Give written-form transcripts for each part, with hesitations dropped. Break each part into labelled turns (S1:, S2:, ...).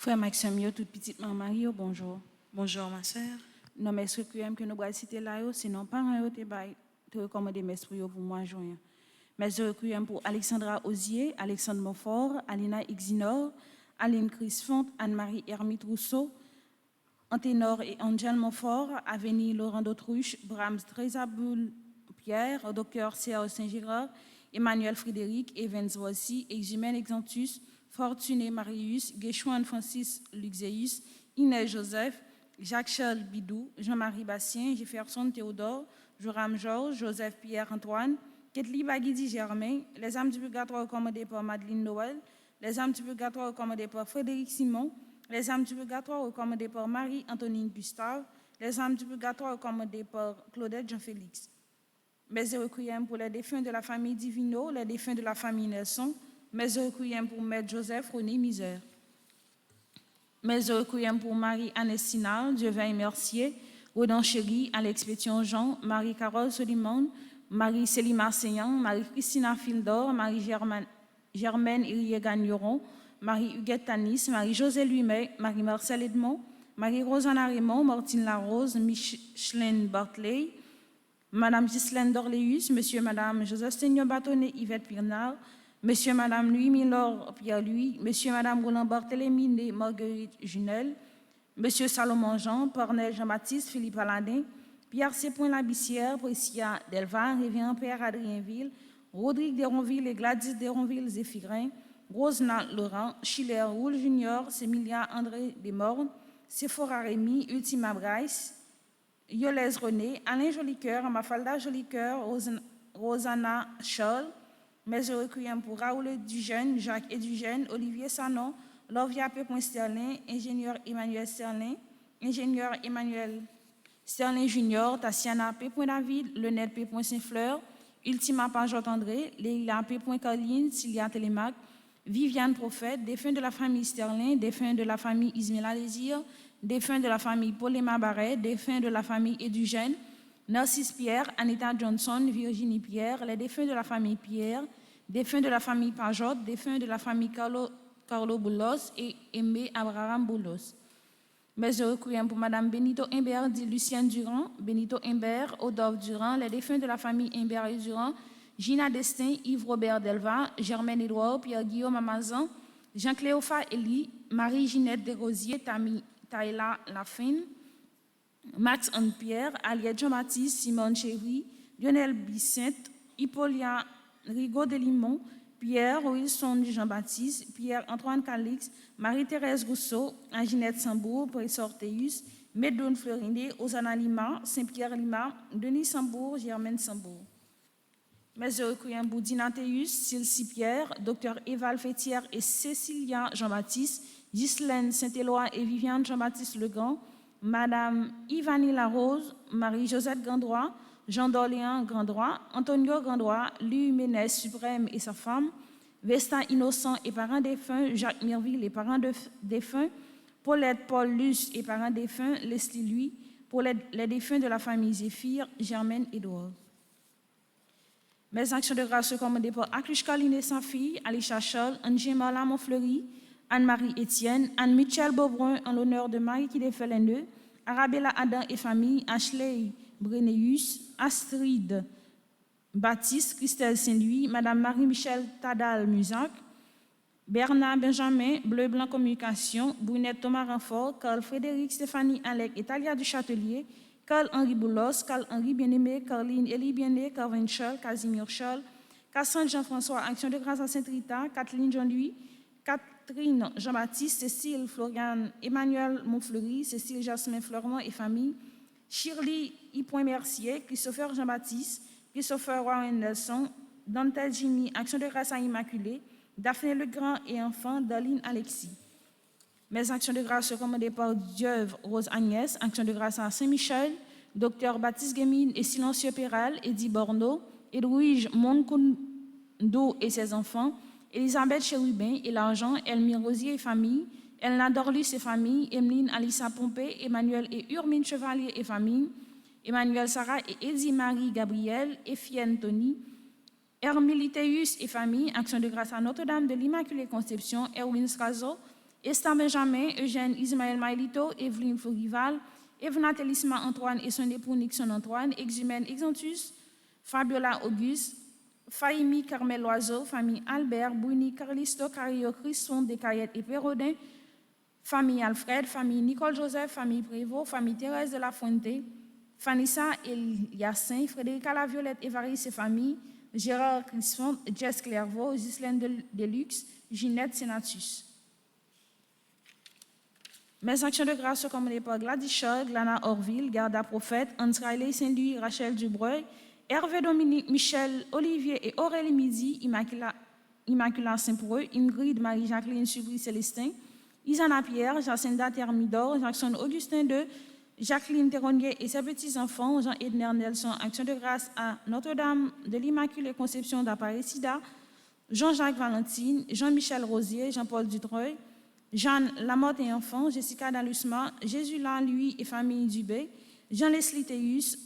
S1: Frère Maxime, toute petite maman Mario, bonjour.
S2: Bonjour ma sœur.
S1: Non, mais ce que nous allons citer là, sinon parents te recommander mes pour moi joindre. Mais je recueille pour Alexandra Osier, Alexandre Montfort, Alina Ixinor, Aline Crisfont, Anne-Marie Hermite Rousseau, Anténor et Angèle Montfort, Avenue Laurent d'Autruche, Brahms Trésaboul Pierre, Docteur Serge Saint-Gérard, Emmanuel Frédéric, Evans Rossi, Exumène Exantus, Fortuné Marius, Guéchouane Francis Luxeus, Inès Joseph, Jacques-Charles Bidou, Jean-Marie Bastien, Jefferson Théodore, Joram Georges, Joseph Pierre-Antoine, Ketli Baguidi Germain, les âmes du purgatoire recommandées par Madeleine Noël, les âmes du purgatoire recommandées par Frédéric Simon, les âmes du purgatoire recommandées par Marie-Antonine Gustave, les âmes du purgatoire recommandées par Claudette Jean-Félix. Mes requiem pour les défunts de la famille Divino, les défunts de la famille Nelson, mes requiem pour Maître Joseph René Misère. Mes requiem pour Marie-Anne Sinal, Dieu veille Mercier, Rodan Chéry, Alex Pétion Jean, Marie-Carole Solimon, Marie-Célima Seyan, Marie-Christina Fildor, Marie-Germaine Irie Gagneron, Marie-Huguette Tanis, Marie-José Louis-May, Marie-Marcel Edmond, Marie-Rosanna Raymond, Martine Larose, Micheline Bartley, Madame Ghislaine Dorléus, Monsieur et Madame Joseph Seigneur Bâtonnet, Yvette Pirnard, Monsieur et Madame Louis-Milor Pierre-Louis, Monsieur et Madame Roland Barthélémy, née Marguerite Junel, Monsieur Salomon Jean, Pornel Jean-Baptiste, Philippe Aladin, Pierre Sépoin Labissière, Priscilla Delva, Révérend Père Adrienville, Rodrigue Deronville et Gladys Deronville Zéphirin, Rosna Laurent, Schiller Roule Junior, Sémilia André Desmornes, Sephora Rémy, Ultima Bryce, Yolès René, Alain Jolicoeur, Mafalda Jolicoeur, Rosanna Scholl, mes requiem pour Raoul Dujeune, Jacques Edugène, Olivier Sanon, Lovia P. Sterling, ingénieur Emmanuel Sterling, ingénieur Emmanuel Sterling Junior, Tassiana P. David, Lenette P. Saint-Fleur, Ultima Pajot André, Leila P. Caroline, Cilia Télémac, Viviane Prophète, défunt de la famille Sterling, défunt de la famille Ismaël Désir, défunt de la famille Paulema Barret, défunt de la famille Edugène, Narcisse Pierre, Anita Johnson, Virginie Pierre, les défunts de la famille Pierre, défunts de la famille Pajot, défunts de la famille Carlo Boulos et Aimé Abraham Boulos. Mes requiem pour Madame Benito Imbert, dit Lucienne Durand, Benito Imbert, Odolphe Durand, les défunts de la famille Imbert et Durand, Gina Destin, Yves-Robert Delva, Germaine Édouard, Pierre-Guillaume Amazan, Jean-Cléopha Elie, Marie-Ginette Desrosiers, Taïla Lafine, Max Anne-Pierre, Aliette Jean-Baptiste, Simone Chéry, Lionel Bissette, Hippolia Rigaud de Limon, Pierre Wilson Jean-Baptiste, Pierre-Antoine Calix, Marie-Thérèse Rousseau, Anginette Sambour, Présor Théus, Medoun Florindé, Osana Lima, Saint-Pierre Lima, Denis Sambour, Germaine Sambour. Mes recueillants Boudina Théus, Silsi Pierre, Dr Eval Fétière et Cécilia Jean-Baptiste, Ghislaine Saint-Éloi et Viviane Jean-Baptiste Legrand, Madame Ivani Larose, Marie-Josette Gandroit, Jean d'Orléans Gandroit, Antonio Gandroit, Louis Ménès Suprême et sa femme, Vesta Innocent et parents défunts, Jacques Mirville et parents défunts, Paulette Paul Luce et parents défunts, Leslie Louis, pour les défunts de la famille Zéphir, Germaine Edouard. Mes actions de grâce sont commandées par Aklush Kaline et sa fille, Alicia Charles, Angie Marla Montfleury, Anne-Marie Etienne, Anne-Michel Beaubrun en l'honneur de Marie qui défait les nœuds, Arabella Adam et famille, Ashley Brenéus, Astrid Baptiste, Christelle Saint-Louis, Madame Marie-Michel Tadal Musac, Bernard Benjamin, Bleu Blanc Communication, Brunette Thomas Renfort, Carl Frédéric Stéphanie Alec et Talia du Châtelier, Carl-Henri Boulos, Carl-Henri Bien-Aimé, Carline Elie Bien-Aimé, Carvin Charles, Casimir Charles, Cassandre Jean-François, Action de grâce à Saint-Rita, Kathleen Jean-Louis, Catherine Jean-Baptiste, Cécile Florian, Emmanuel Montfleury, Cécile Jasmin Fleurmont et famille, Shirley Mercier, Christopher Jean-Baptiste, Christopher Warren Nelson, Dante Jimmy, Action de grâce à Immaculée, Daphné Legrand et enfant, Darlene Alexis. Mes actions de grâce sont commandées par Dieuve Rose Agnès, Action de grâce à Saint-Michel, Dr Baptiste Guémine et Silencieux Péral, Eddie Borneau, Edwige Monkundo et ses enfants, Elisabeth Chérubin et l'argent, Elmire Rosier et famille, Elna Dorlus et famille, Emeline Alissa Pompé, Emmanuel et Urmine Chevalier et famille, Emmanuel Sarah et Eddie Marie Gabriel, Efienne Tony, Hermiliteus et famille, Action de grâce à Notre-Dame de l'Immaculée Conception, Erwin Strazo, Esther Benjamin, Eugène Ismaël Maïlito, Evelyne Fourival, Evna Télisma Antoine et son époux Nixon Antoine, Exumène Exantus, Fabiola Auguste, Faïmi Carmel Loiseau, famille Albert, Bruni Carlisto, Cario, Crisson, Descaillettes et Pérodin, famille Alfred, famille Nicole Joseph, famille Prévost, famille Thérèse de la Fuente, Fanissa Eliassin, Frédérica La Violette, Évariste et famille, Gérard Crisfond, Jess Clairvaux, Ghislaine Deluxe, Ginette Senatus. Mes actions de grâce sont commandées par Gladys Shaw, Glana Orville, Garda Prophète, Hans-Riley Saint-Louis, Rachel Dubreuil, Hervé Dominique, Michel, Olivier et Aurélie Midi, Immaculata Saint-Preux, Ingrid, Marie-Jacqueline Subri Célestin, Isana Pierre, Jacinda Thermidor, Jackson Augustin II, Jacqueline Théronnier et ses petits-enfants, Jean-Edner Nelson, Action de grâce à Notre-Dame de l'Immaculée Conception d'Aparecida, Jean-Jacques Valentine, Jean-Michel Rosier, Jean-Paul Dutreuil, Jeanne Lamotte et enfants, Jessica Dalusma, Jésus Louis et famille Dubé, Jean-Leslie Théus,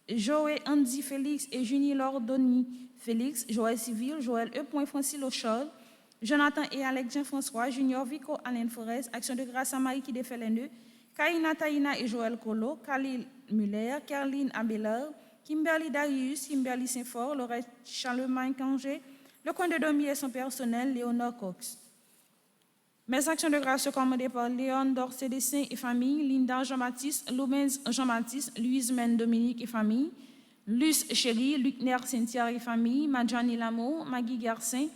S1: Joël Andy Félix et Junie Lordoni Félix, Joël Civil, Joël E. Francis Lochol, Jonathan et Alex Jean-François, Junior Vico Alain Forest, Action de grâce à Marie qui défait les nœuds, Kaina Taïna et Joël Colo, Khalil Muller, Caroline Abelard, Kimberly Darius, Kimberly Saint-Fort, Laurette Charlemagne Cangé, le coin de Domi et son personnel, Léonore Cox. Mes actions de grâce sont commandées par Léon Dorcé Dessin et famille, Linda Jean-Baptiste, Loubens Jean-Baptiste, Louise Men Dominique et famille, Luce Chéri, Luc Ner Cynthia et famille, Madjani Lamour, Maggie Garcin,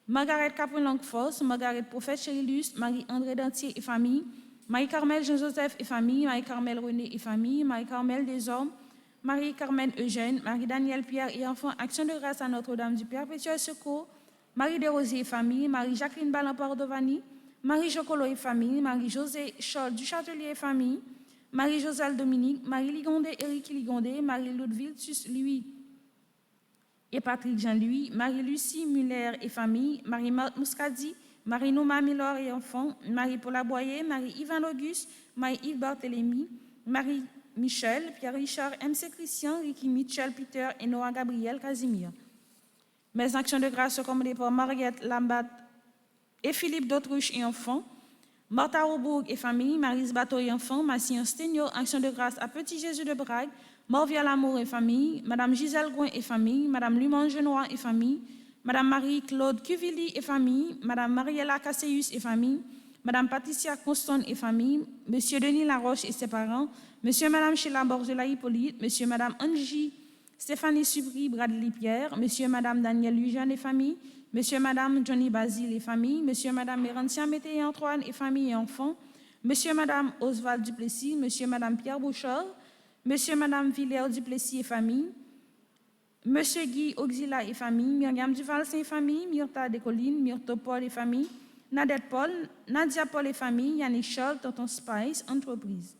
S1: Margaret Capron-Langfos, Margaret Prophète Chérilus, Marie-André Dantier et famille, Marie-Carmel Jean-Joseph et famille, Marie-Carmel René et famille, Marie-Carmel Desormes, Marie-Carmen Eugène, Marie-Daniel Pierre et enfants, Action de grâce à Notre-Dame du Perpétuel Secours, Marie Desrosiers et famille, Marie-Jacqueline Balampard-Dovani, Marie-Jocolo et famille, Marie-José Charles du Châtelier et famille, Marie-Joselle Dominique, Marie-Ligondé, Éric Ligondé, Marie-Ludwig Louis et Patrick Jean-Louis, Marie-Lucie Muller et famille, Marie-Marthe Muscadi, Marie-Nouma Milor et enfants, Marie-Paula Boyer, Marie-Yvan Auguste, Marie-Yves Barthélémy, Marie-Michel, Pierre-Richard, M.C. Christian, Ricky Mitchell, Peter et Noah Gabriel Casimir. Mes actions de grâce sont commandées par Mariette Lambat et Philippe d'Autruche et enfants, Martha Robourg et famille, Marise Bateau et enfants, Massien Stegno, Action de grâce à Petit Jésus de Brague, Morvia Lamour et famille, Madame Gisèle Gouin et famille, Madame Lumon Genois et famille, Madame Marie-Claude Cuvili et famille, Madame Mariella Casseus et famille, Madame Patricia Conston et famille, Monsieur Denis Laroche et ses parents, Monsieur et Madame Sheila Borgela Hippolyte, Monsieur et Madame Angie Stéphanie Subri Bradley Pierre, Monsieur et Madame Daniel Lujan et famille, Monsieur et Madame Johnny Basile et famille, Monsieur et Madame Mérantia Mété et Antoine et famille et enfants, Monsieur et Madame Oswald Duplessis, Monsieur et Madame Pierre Bouchard, Monsieur et Madame Villers Duplessis et famille, Monsieur Guy Auxila et famille, Myriam Duvalsin et famille, Myrta Descollines, Myrto Paul et famille, Nadette Paul, Nadia Paul et famille, Yannick Charles, Tonton Spice, entreprise.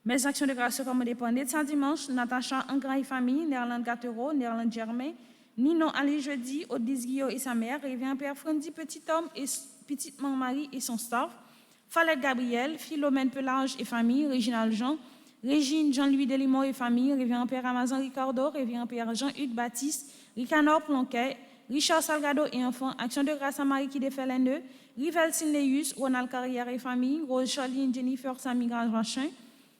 S1: Mes actions de grâce commandées par Netsan Dimanche, Natacha Angras et famille, Néerlande Gatero, Néerlande Germain, Nino Ali Jeudi, Odis Guillaume et sa mère, Révérend Père Frandy Petit Homme et Petite Marie et son staff, Falette Gabriel, Philomène Pelage et famille, Réginald Jean, Régine Jean-Louis Delimont et famille, Révérend Père Amazon Ricardo, Révérend Père Jean-Hugues Baptiste, Ricanor Plonquet, Richard Salgado et enfants, Action de grâce à Marie qui défait les nœuds, Rivel Sinéus, Ronald Carrière et famille, Rose Charline, Jennifer Samy Grachin,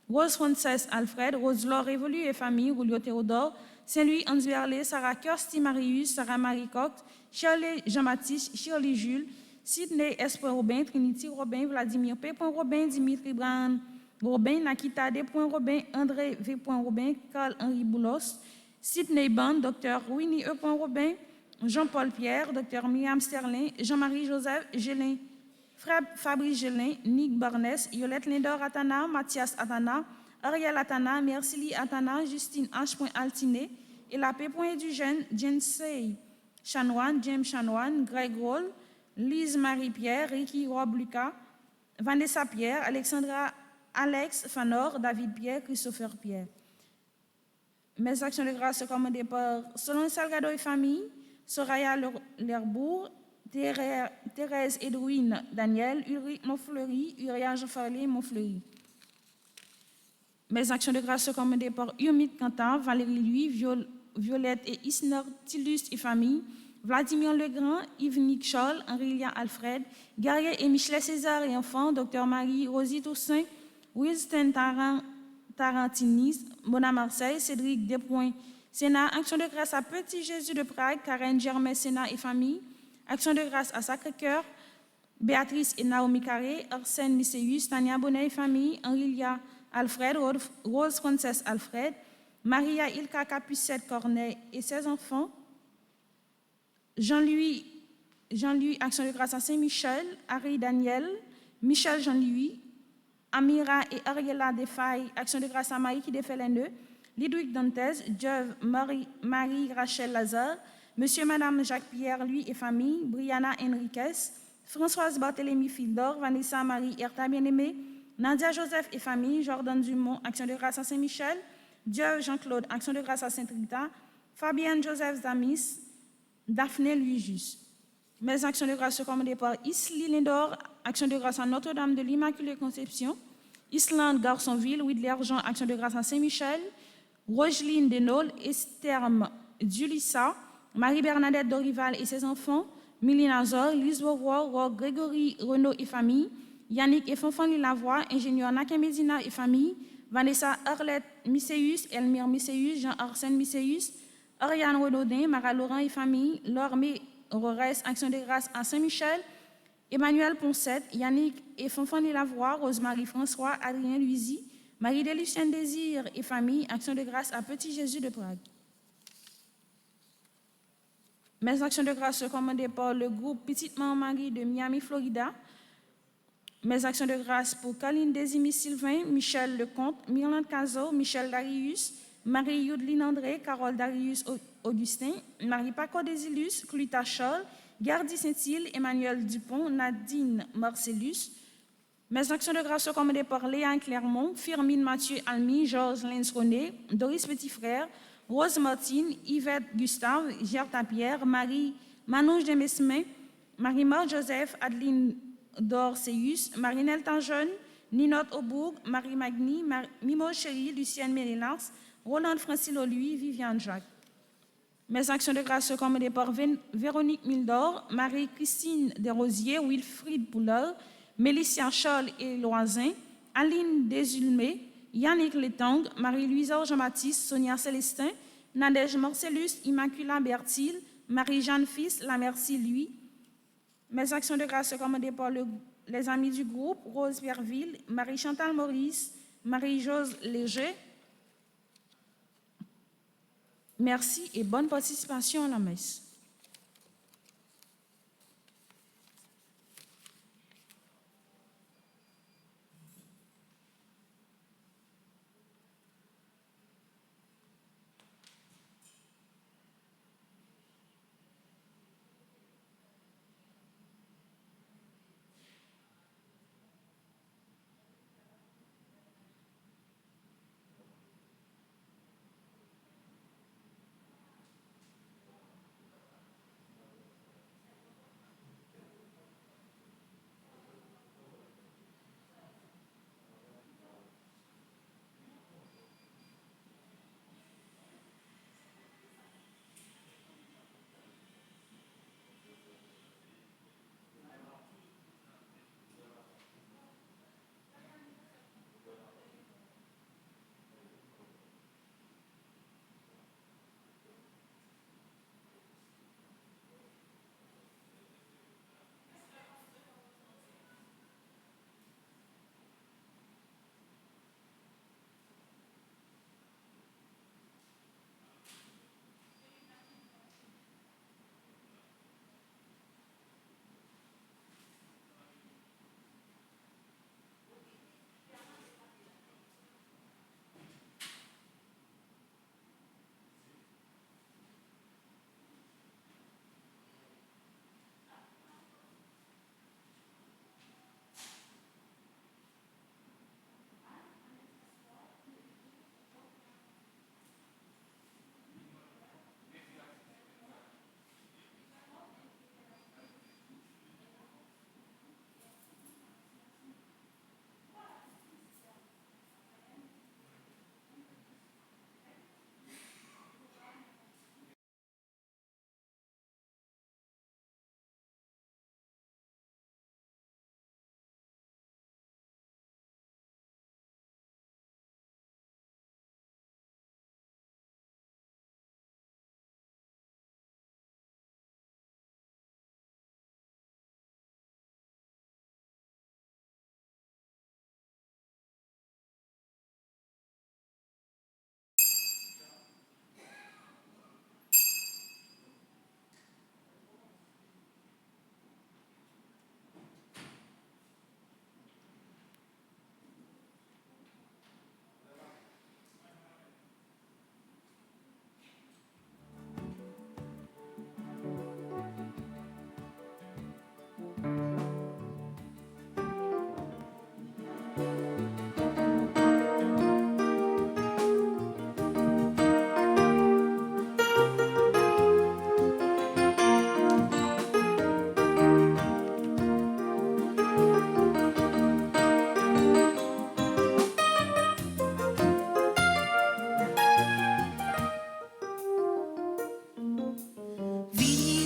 S1: Rose Frances Alfred, Rose Laure Révolu et famille, Roulio Théodore, Saint-Louis Hans Berlé, Sarah Kirsti Marius, Sarah Marie Coq, Shirley Jean-Baptiste, Shirley Jules, Sidney Espoir Robin, Trinity Robin, Vladimir P. Robin, Dimitri Bran Robin, Nakita D. Robin, André V. Robin, Carl-Henri Boulos, Sidney Band, Dr. Winnie E. Robin, Jean-Paul Pierre, Dr. Myriam Sterling, Jean-Marie Joseph Gélin, Fabrice Gélin, Nick Barnes, Yolette Lindor Atana, Mathias Atana, Ariel Atana, Mercili Atana, Justine H. Altiné, et la P. Edugène, Jensei Chanoine, James Chanoine, Greg Roll, Lise Marie-Pierre, Ricky Rob Lucas, Vanessa Pierre, Alexandra Alex Fanor, David Pierre, Christopher Pierre. Mes actions de grâce sont commandées par Solon Salgado et famille, Soraya Lerbourg, Thérèse Edwin Daniel, Ulrich Montfleury, Uriah Jean-Farley Montfleury. Mes actions de grâce sont commandées par Urmit Quentin, Valérie Louis, Violette et Isner Tillus et famille, Vladimir Legrand, Yves Nick Scholl, Henri-Lien Alfred, Guerrier et Michelet César et enfants, Dr. Marie Rosie Toussaint, Winston Tarantinis, Mona Marseille, Cédric Despoints, Sénat, Action de grâce à Petit Jésus de Prague, Karen Germain Sénat et famille, Action de grâce à Sacré-Cœur, Béatrice et Naomi Carré, Arsène Misséus, Tania Bonnet et famille, Henrilia Alfred, Rose Frances Alfred, Maria Ilka Capucette Corneille et ses enfants, Jean-Louis, Action de grâce à Saint-Michel, Harry Daniel, Michel Jean-Louis, Amira et Ariela Desfailles, Action de grâce à Marie qui défait les nœuds, Lidwick Dantes, Jeuve, Marie Rachel Lazare, Monsieur et Madame Jacques-Pierre, lui et famille, Brianna Enriquez, Françoise Barthélémy Fildor, Vanessa Marie Herta Bien-Aimée, Nadia Joseph et famille, Jordan Dumont, Action de grâce à Saint-Michel, Dieu Jean-Claude, Action de grâce à Saint-Rita, Fabienne Joseph Zamis, Daphné Louis-Jus. Mes actions de grâce sont commandées par Isli Lindor, Action de grâce à Notre-Dame de l'Immaculée Conception, Islande Garçonville, Widler Jean, Action de grâce à Saint-Michel, Rogeline Denol, Estherme Dulissa, Marie-Bernadette Dorival et ses enfants, Milly Nazor, Lise Beauvoir, Roque Grégory Renaud et famille, Yannick et Fanfani Lavoie, ingénieur Nakin Medina et famille, Vanessa Arlette Misséus, Elmire Misséus, Jean-Arsène Misséus, Ariane Renaudin, Mara Laurent et famille, Lormé Rores, Action de grâce à Saint-Michel, Emmanuel Poncette, Yannick et Fanfani Lavoie, Rosemary François, Adrien Luizy, Marie-Délucienne Désir et famille, Action de grâce à Petit Jésus de Prague. Mes actions de grâce sont commandées par le groupe Petite Marie de Miami, Florida. Mes actions de grâce pour Caline Désimi Sylvain, Michel Lecomte, Myrlande Cazot, Michel Darius, Marie Youdline André, Carole Darius Augustin, Marie Paco Desilus, Cluta Charles, Gardy Saint-Île, Emmanuel Dupont, Nadine Marcellus. Mes actions de grâce sont commandées par Léa Clermont, Firmine Mathieu Almy, Georges Lens René, Doris Petit-Frère, Rose Martine, Yvette Gustave, Gerta Pierre, Marie Manouche Demesmin, Marie-Marthe Joseph, Adeline Dorseus, Marinelle Tanjeune, Ninotte Aubourg, Marie Magny, Mimo Chéri, Lucienne Mélénas, Roland Francilo Louis, Viviane Jacques. Mes actions de grâce sont commandées par Véronique Mildor, Marie-Christine Desrosiers, Wilfried Pouleur, Mélicia Charles et Loisin, Aline Desulmé, Yannick Letang, Marie-Louise Jean-Baptiste, Sonia Célestin, Nadège Marcellus, Immacula Bertil, Marie-Jeanne Fils, La Merci Lui. Mes actions de grâce sont commandées par les amis du groupe, Rose Pierreville, Marie-Chantal Maurice, Marie-Jose Léger. Merci et bonne participation à la messe.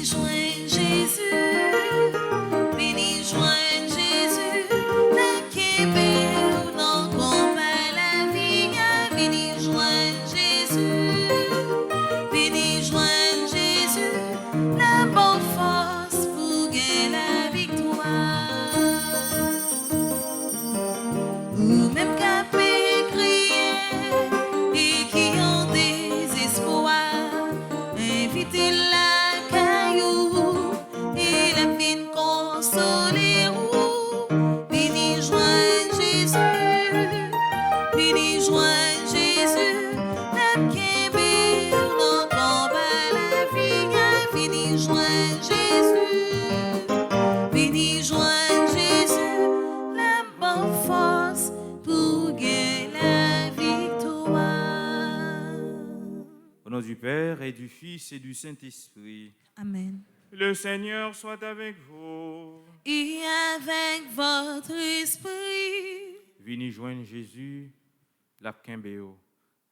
S2: joindre Jésus, vini joindre Jésus, la Québec.
S3: Au nom du Père et du Fils et du Saint-Esprit.
S2: Amen.
S3: Le Seigneur soit avec vous.
S2: Et avec votre esprit.
S3: Venez joindre Jésus, la Kimbéo,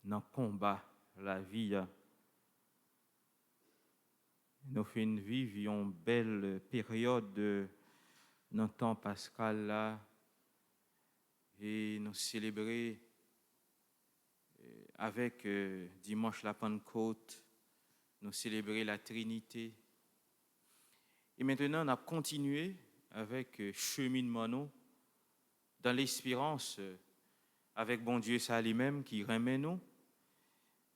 S3: dans le combat, la vie. Nous faisons vivre une belle période dans le temps pascal là. Et nous célébrer avec dimanche la Pentecôte, nous célébrer la Trinité. Et maintenant, on a continué avec cheminement nous, dans l'espérance, avec bon Dieu ça lui-même qui remet nous.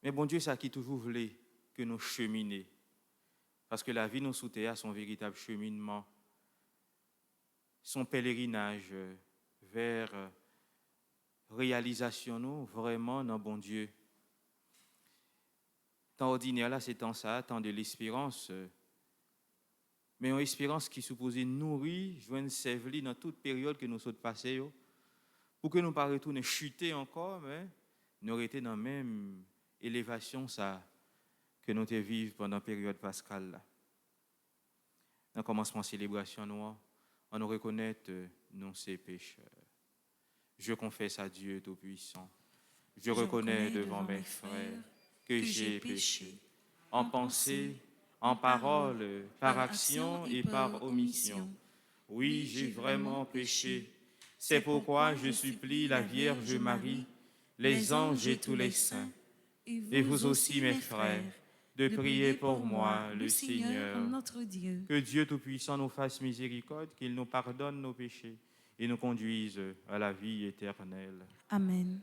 S3: Mais bon Dieu ça qui toujours voulait que nous cheminions. Parce que la vie nous sous terre, son véritable cheminement, son pèlerinage vers réalisation nous vraiment dans bon Dieu. Temps ordinaire là, c'est temps ça, temps de l'espérance. Mais une espérance qui supposée nourrir, joindre servir dans toute période que nous sommes passés, pour que nous ne pas retourner chuter encore, mais nous restions dans la même élévation ça, que nous vivons pendant la période pascale. Là. Dans le commencement de la célébration, on nous reconnaît nos pécheurs. Je confesse à Dieu Tout-Puissant. Je reconnais devant mes frères que j'ai péché en pensée, en parole, par action et par omission. Oui, j'ai vraiment péché. C'est pourquoi je supplie la Vierge Marie, les anges et tous les saints, et vous aussi mes frères, de prier pour moi, le Seigneur,
S2: notre Dieu.
S3: Que Dieu Tout-Puissant nous fasse miséricorde, qu'il nous pardonne nos péchés et nous conduise à la vie éternelle.
S2: Amen.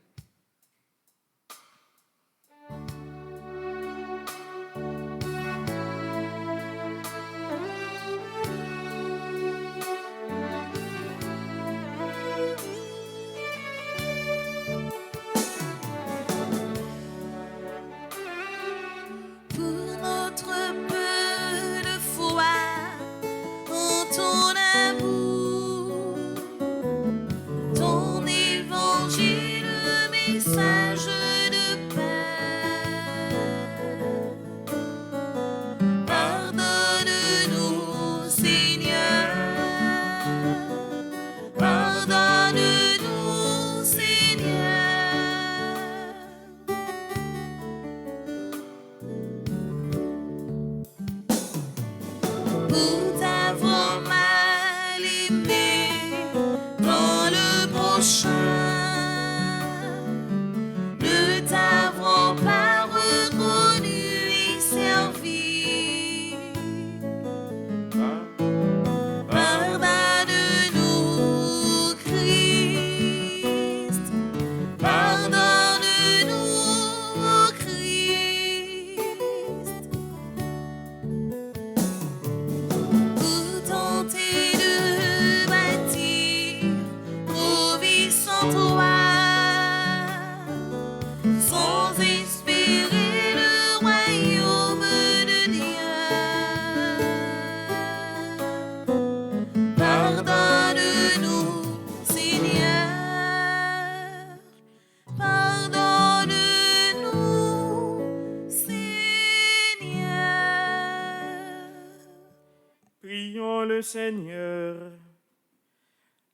S3: Le Seigneur.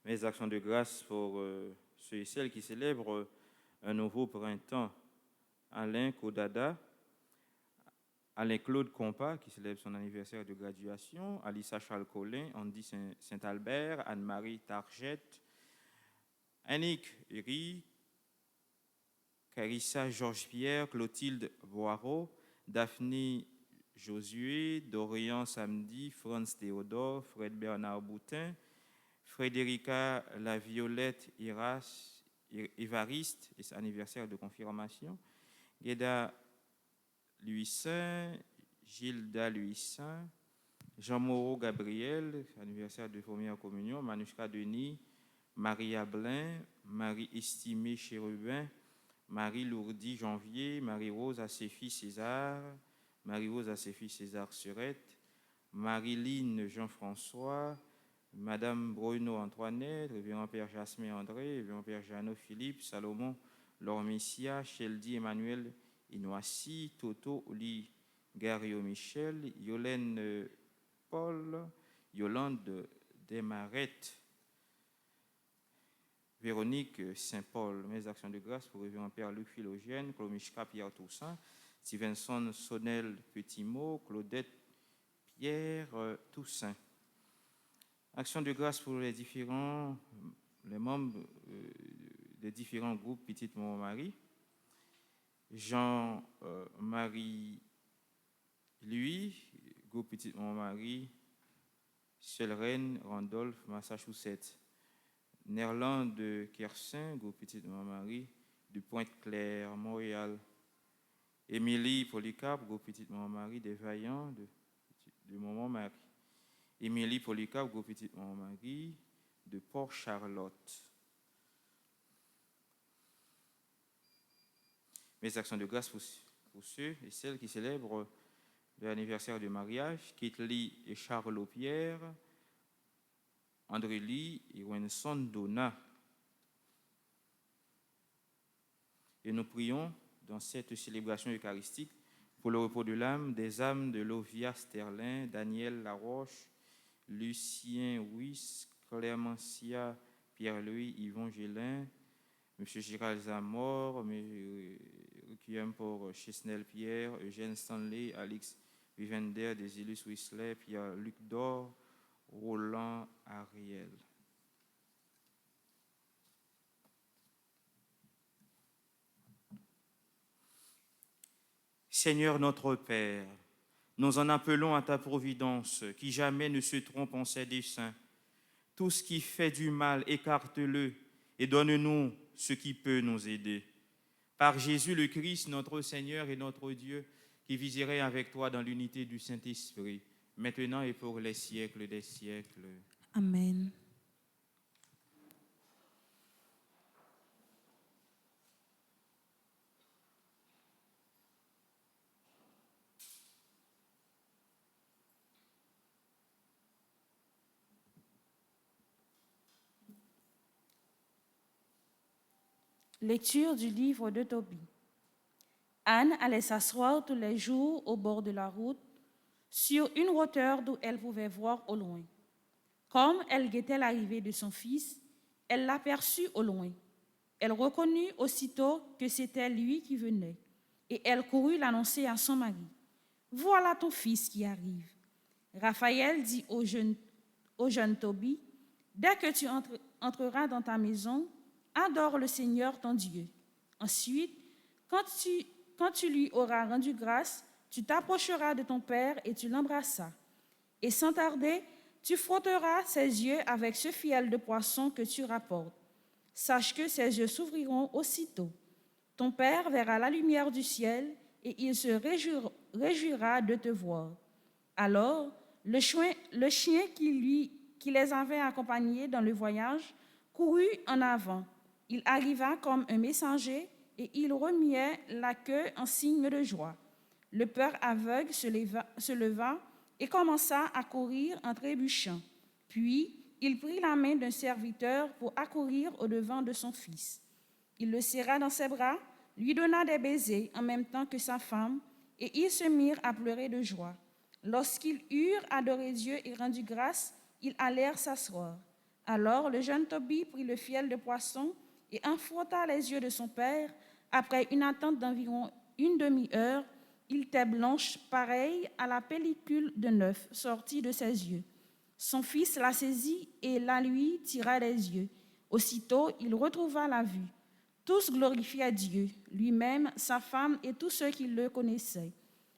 S3: Mes actions de grâce pour ceux et celles qui célèbrent un nouveau printemps. Alain Kodada, Alain-Claude Compas, qui célèbre son anniversaire de graduation, Alissa Charles-Collin, Andy Saint-Albert, Anne-Marie Targette, Annick Eri, Carissa Georges-Pierre, Clotilde Boireau, Daphné Josué, Dorian Samedi, Franz Théodore, Fred Bernard Boutin, Frédérica Laviolette Évariste, et son anniversaire de confirmation, Guéda Louis-Saint, Gilda Louis-Saint, Jean Moreau Gabriel, anniversaire de première communion, Manushka Denis, Maria Blin, Marie Estimée Chérubin, Marie Lourdi Janvier, Marie-Rose Asséphie César, Marie-Rose Asséphie César Surette, Marie-Line Jean-François, Madame Bruno Antoinette, Révérend Père Jasmin André, Révérend Père Jeannot Philippe, Salomon Lormissia, Sheldy Emmanuel Inoissi, Toto Oli Gario Michel, Yolène Paul, Yolande Desmarettes, Véronique Saint-Paul. Mes actions de grâce pour Révérend Père Luc Philogène, Clomichka Pierre Toussaint, Stevenson Sonnel Petitmot, Claudette Pierre Toussaint. Action de grâce pour les membres des différents groupes Petite Marie. Jean-Marie Louis, groupe Petite Marie, Selren, Randolph, Massachusetts. Nerland de Kersin, groupe Petite Marie, de Pointe-Claire, Montréal. Émilie Polycarpe, groupe Petite Marie, des Vaillants, de Montmarie. Émilie Polycarpe, groupe Petite Marie, de Port-Charlotte. Mes actions de grâce pour ceux et celles qui célèbrent l'anniversaire de mariage, Kitli et Charles Pierre, André Lee et Wenson Donna. Et nous prions dans cette célébration eucharistique pour le repos de l'âme des âmes de Lovia Sterlin, Daniel Laroche, Lucien Wyss, Clémentia Pierre-Louis, Yvon Gélin, M. Gérald Zamor, Requiem pour Chesnel Pierre, Eugène Stanley, Alix Vivender, Désilus Whistler, Pierre-Luc Dor, Roland Ariel. Seigneur notre Père, nous en appelons à ta providence, qui jamais ne se trompe en ses desseins. Tout ce qui fait du mal, écarte-le et donne-nous ce qui peut nous aider. Par Jésus le Christ, notre Seigneur et notre Dieu, qui viserait avec toi dans l'unité du Saint-Esprit, maintenant et pour les siècles des siècles.
S2: Amen.
S1: Lecture du livre de Tobie. Anne allait s'asseoir tous les jours au bord de la route, sur une hauteur d'où elle pouvait voir au loin. Comme elle guettait l'arrivée de son fils, elle l'aperçut au loin. Elle reconnut aussitôt que c'était lui qui venait, et elle courut l'annoncer à son mari. « Voilà ton fils qui arrive. » Raphaël dit au jeune Tobie, « Dès que tu entreras dans ta maison, adore le Seigneur ton Dieu. Ensuite, quand tu lui auras rendu grâce, tu t'approcheras de ton père et tu l'embrasseras. Et sans tarder, tu frotteras ses yeux avec ce fiel de poisson que tu rapportes. Sache que ses yeux s'ouvriront aussitôt. Ton père verra la lumière du ciel et il se réjouira de te voir. » Alors, le chien qui les avait accompagnés dans le voyage courut en avant. Il arriva comme un messager et il remuait la queue en signe de joie. Le père aveugle se leva et commença à courir en trébuchant. Puis, il prit la main d'un serviteur pour accourir au-devant de son fils. Il le serra dans ses bras, lui donna des baisers en même temps que sa femme, et ils se mirent à pleurer de joie. Lorsqu'ils eurent adoré Dieu et rendu grâce, ils allèrent s'asseoir. Alors le jeune Tobie prit le fiel de poisson et en frotta les yeux de son père. Après une attente d'environ une demi-heure, il était blanche, pareille à la pellicule de neuf sortie de ses yeux. Son fils la saisit et la lui tira des yeux. Aussitôt, il retrouva la vue. Tous glorifiaient Dieu, lui-même, sa femme et tous ceux qui le connaissaient.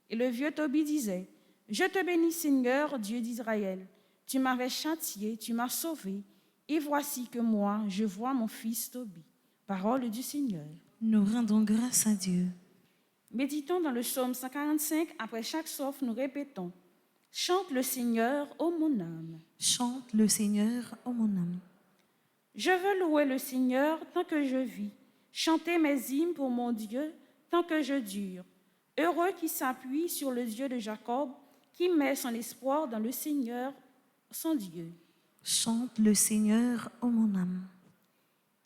S1: Et le vieux Tobie disait, « Je te bénis, Seigneur, Dieu d'Israël. Tu m'avais châtié, tu m'as sauvé. Et voici que moi, je vois mon fils Tobie. » Parole du Seigneur.
S2: Nous rendons grâce à Dieu.
S1: Méditons dans le psaume 145. Après chaque strophe, nous répétons, « Chante le Seigneur, ô mon âme.
S2: Chante le Seigneur, ô mon âme.
S1: Je veux louer le Seigneur tant que je vis, chanter mes hymnes pour mon Dieu tant que je dure. Heureux qui s'appuie sur le Dieu de Jacob, qui met son espoir dans le Seigneur, son Dieu.
S2: Chante le Seigneur, ô mon âme.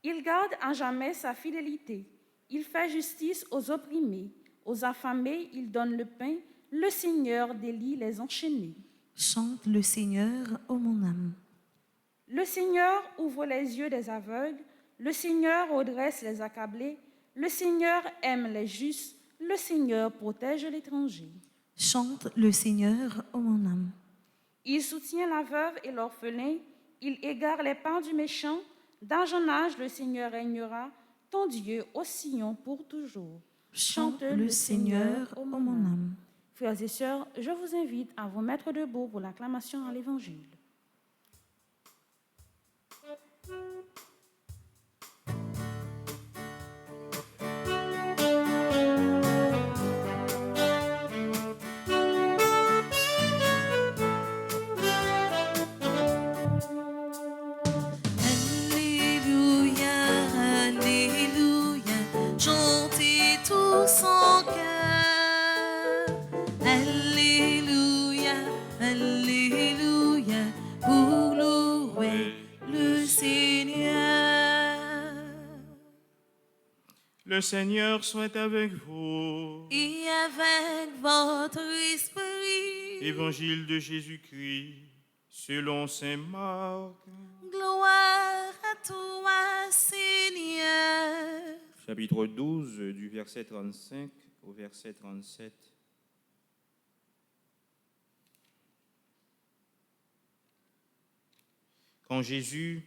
S1: Il garde à jamais sa fidélité. Il fait justice aux opprimés. Aux affamés, il donne le pain. Le Seigneur délie les enchaînés.
S2: Chante le Seigneur, ô mon âme.
S1: Le Seigneur ouvre les yeux des aveugles. Le Seigneur redresse les accablés. Le Seigneur aime les justes. Le Seigneur protège l'étranger.
S2: Chante le Seigneur, ô mon âme.
S1: Il soutient la veuve et l'orphelin. Il égare les pas du méchant. D'âge en âge, le Seigneur régnera. Ton Dieu au Sion pour toujours.
S2: Chante le Seigneur, ô mon âme.
S1: Frères et sœurs, je vous invite à vous mettre debout pour l'acclamation à l'Évangile.
S2: Alléluia, Alléluia, chantez tous en chœur. Alléluia, Alléluia, pour louer le Seigneur.
S3: Le Seigneur soit avec vous.
S2: Et avec votre esprit,
S3: Évangile de Jésus-Christ, selon saint Marc.
S2: gloire à toi, Seigneur.
S3: Chapitre 12, du verset 35 au verset 37. Quand Jésus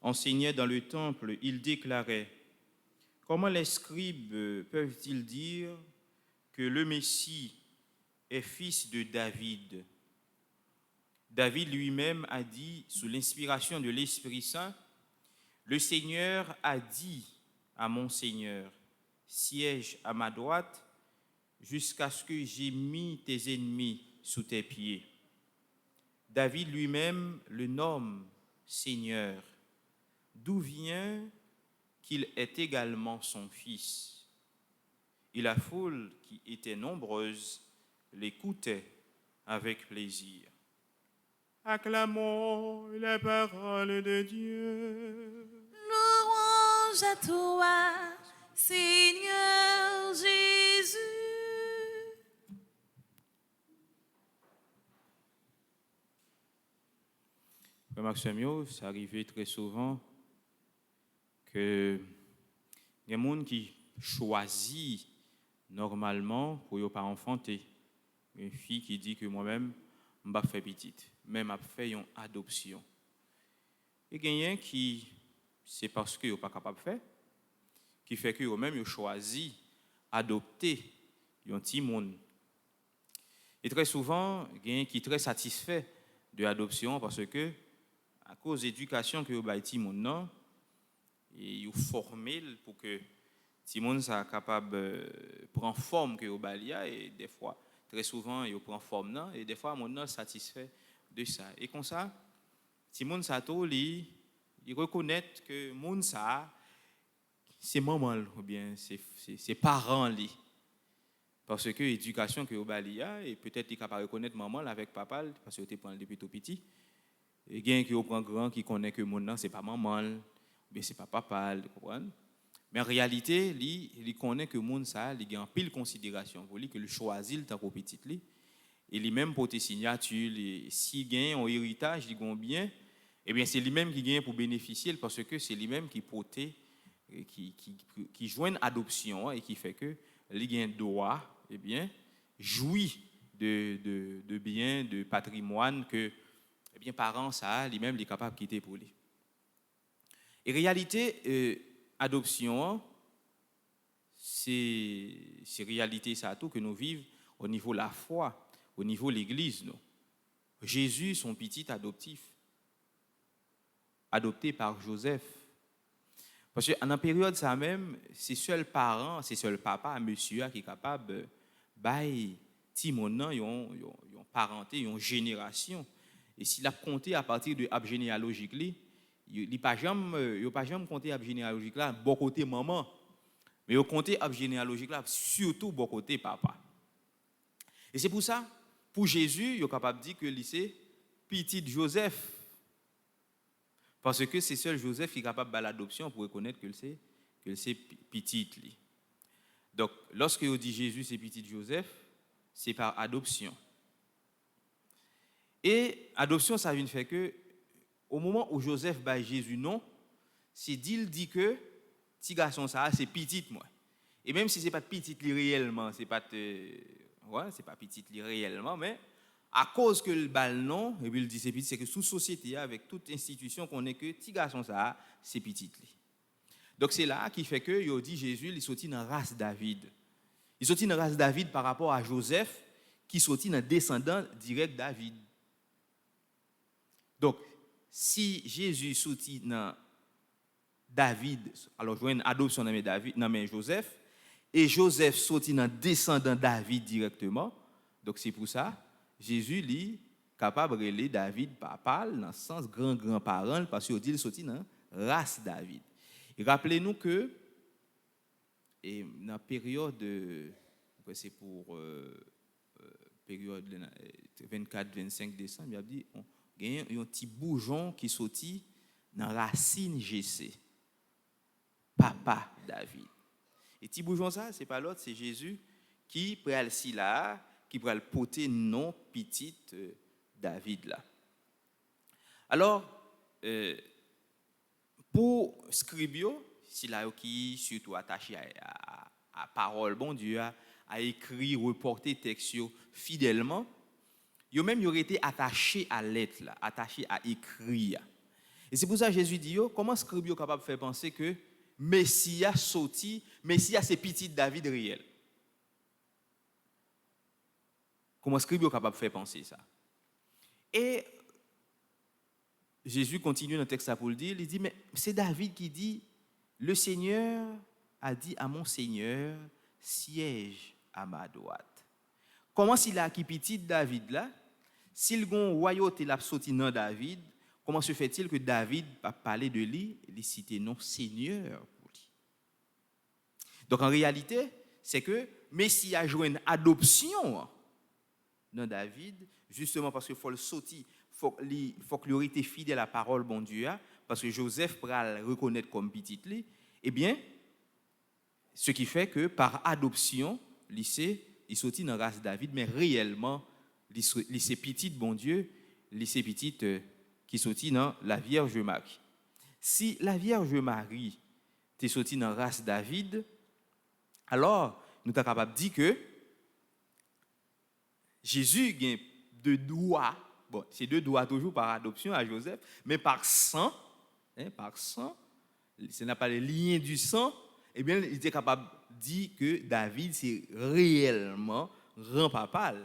S3: enseignait dans le temple, il déclarait, « Comment les scribes peuvent-ils dire que le Messie est fils de David ?» David lui-même a dit, sous l'inspiration de l'Esprit Saint, « Le Seigneur a dit à mon Seigneur, siège à ma droite jusqu'à ce que j'ai mis tes ennemis sous tes pieds. » David lui-même le nomme Seigneur, d'où vient qu'il est également son fils. Et la foule, qui était nombreuse, l'écoutait avec plaisir. Acclamons la parole de Dieu.
S2: Louange à toi, Seigneur Jésus.
S3: Frère Maximio, ça arrivait très souvent que il y a des gens qui choisissent normalement pour ne pas enfanter. Une fille qui dit que moi-même, je ne vais pas faire petite, même je faire une adoption. Et il y a qui, c'est parce que je ne pas capable de faire, qui fait que eux-mêmes choisissent d'adopter un petit monde. Et très souvent, il y a qui est très satisfait de l'adoption parce que, à cause de l'éducation que vous avez petit monde, et vous formez pour que petit monde soit capable de prendre forme que vous avez, et des fois, très souvent, il prend forme, et des fois, mon nom est satisfait de ça. Et comme ça, petit monde sato, il reconnaît que monde ça, c'est maman ou bien c'est parents li. Parce que l'éducation que vous avez, et peut-être qu'il est capable de reconnaître maman avec papa, parce que vous prend depuis tout petit. Et il y a qui prend grand qui connaît que mon nom c'est pas maman, mais c'est pas papa, vous comprenez? Mais en réalité, il connaît que monde ça, il a en pile considération pour lui que le choisit tant pour petit li. Et lui-même pour tes signatures, si gagne un héritage, il gagne bien, eh bien c'est lui-même qui gagne pour bénéficier parce que c'est lui-même qui portait qui joint une adoption et qui fait que il gagne droit, eh bien jouit de biens, de patrimoine que eh bien, parents, ça, lui-même, il est capable de quitter pour lui. Et réalité, adoption, c'est réalité, ça tout que nous vivons au niveau de la foi, au niveau de l'Église. Nous. Jésus, son petit adoptif, adopté par Joseph. Parce qu'en période, ça même, c'est seul parent, c'est seul papa, monsieur, qui est capable de bailler Timonan, ils ont parenté, ils ont génération. Et s'il a compté à partir de l'arbre généalogique, il n'a pas jamais compté l'arbre généalogique là, bon côté maman, mais il a compté l'arbre généalogique là, surtout bon côté papa. Et c'est pour ça, pour Jésus, il est capable de dire que c'est petit Joseph. Parce que c'est seul Joseph qui est capable de l'adoption pour reconnaître que c'est petit. Donc, lorsque on dit Jésus, c'est petit Joseph, c'est par adoption. Et adoption, ça vient faire que, au moment où Joseph bat Jésus non, c'est dit que petit garçon ça, c'est petit moi. Et même si c'est pas petit réellement, c'est pas petit réellement, mais à cause que le bal non, et puis il dit c'est petit, c'est que sous société avec toute institution qu'on est que petit garçon ça, c'est petit. Donc c'est là qui fait que il dit Jésus, il sorti dans la race David. Il sorti dans la race David par rapport à Joseph qui sorti dans descendant direct David. Donc si Jésus sorti dans David, alors je vois une adoption dans David, dans Joseph, et Joseph sorti dans descendant David directement. Donc c'est pour ça Jésus lui capable de relayer David papa dans le sens grand-grand-parent parce qu'il dit il sorti dans race David. Et rappelez-nous que et dans la période c'est pour période 24-25 décembre, il a dit il y a un petit bourgeon qui sorti dans racine GC. Papa David. Et petit bourgeon ça, c'est pas l'autre, c'est Jésus qui pral si là, qui pral porter non petit David là. Alors pour Scribio, si là qui surtout attaché à parole bon Dieu à écrire, reporter texte fidèlement, yo même aurait été attaché à lettre là, attaché à écrire. Et c'est pour ça que Jésus dit comment Scribio capable de faire penser que Messia sorti, Messia c'est petit David réel. Comment Scribio capable de faire penser ça? Et Jésus continue dans le texte pour le dire, il dit mais c'est David qui dit le Seigneur a dit à mon Seigneur siège à ma droite. Comment s'il a qui petit David là, s'il gon royauté l'a sorti dans David, comment se fait-il que David a parlé de lui, il cité non Seigneur pour lui. Donc en réalité, c'est que Messie a joué une adoption dans David, justement parce qu'il faut le sortir, faut qu'il été fidèle à la parole bon Dieu, parce que Joseph pourra le reconnaître comme petit lui. Eh bien, ce qui fait que par adoption, il sortit dans la race David, mais réellement, il c'est petit bon Dieu, il c'est petit qui sortit dans la Vierge Marie. Si la Vierge Marie est sortie dans la race David, alors nous sommes capables de dire que Jésus a deux doigts, bon, c'est deux doigts toujours par adoption à Joseph, mais par sang, ce n'est pas le lien du sang, eh bien, il était capable de dire que David, c'est réellement grand-papa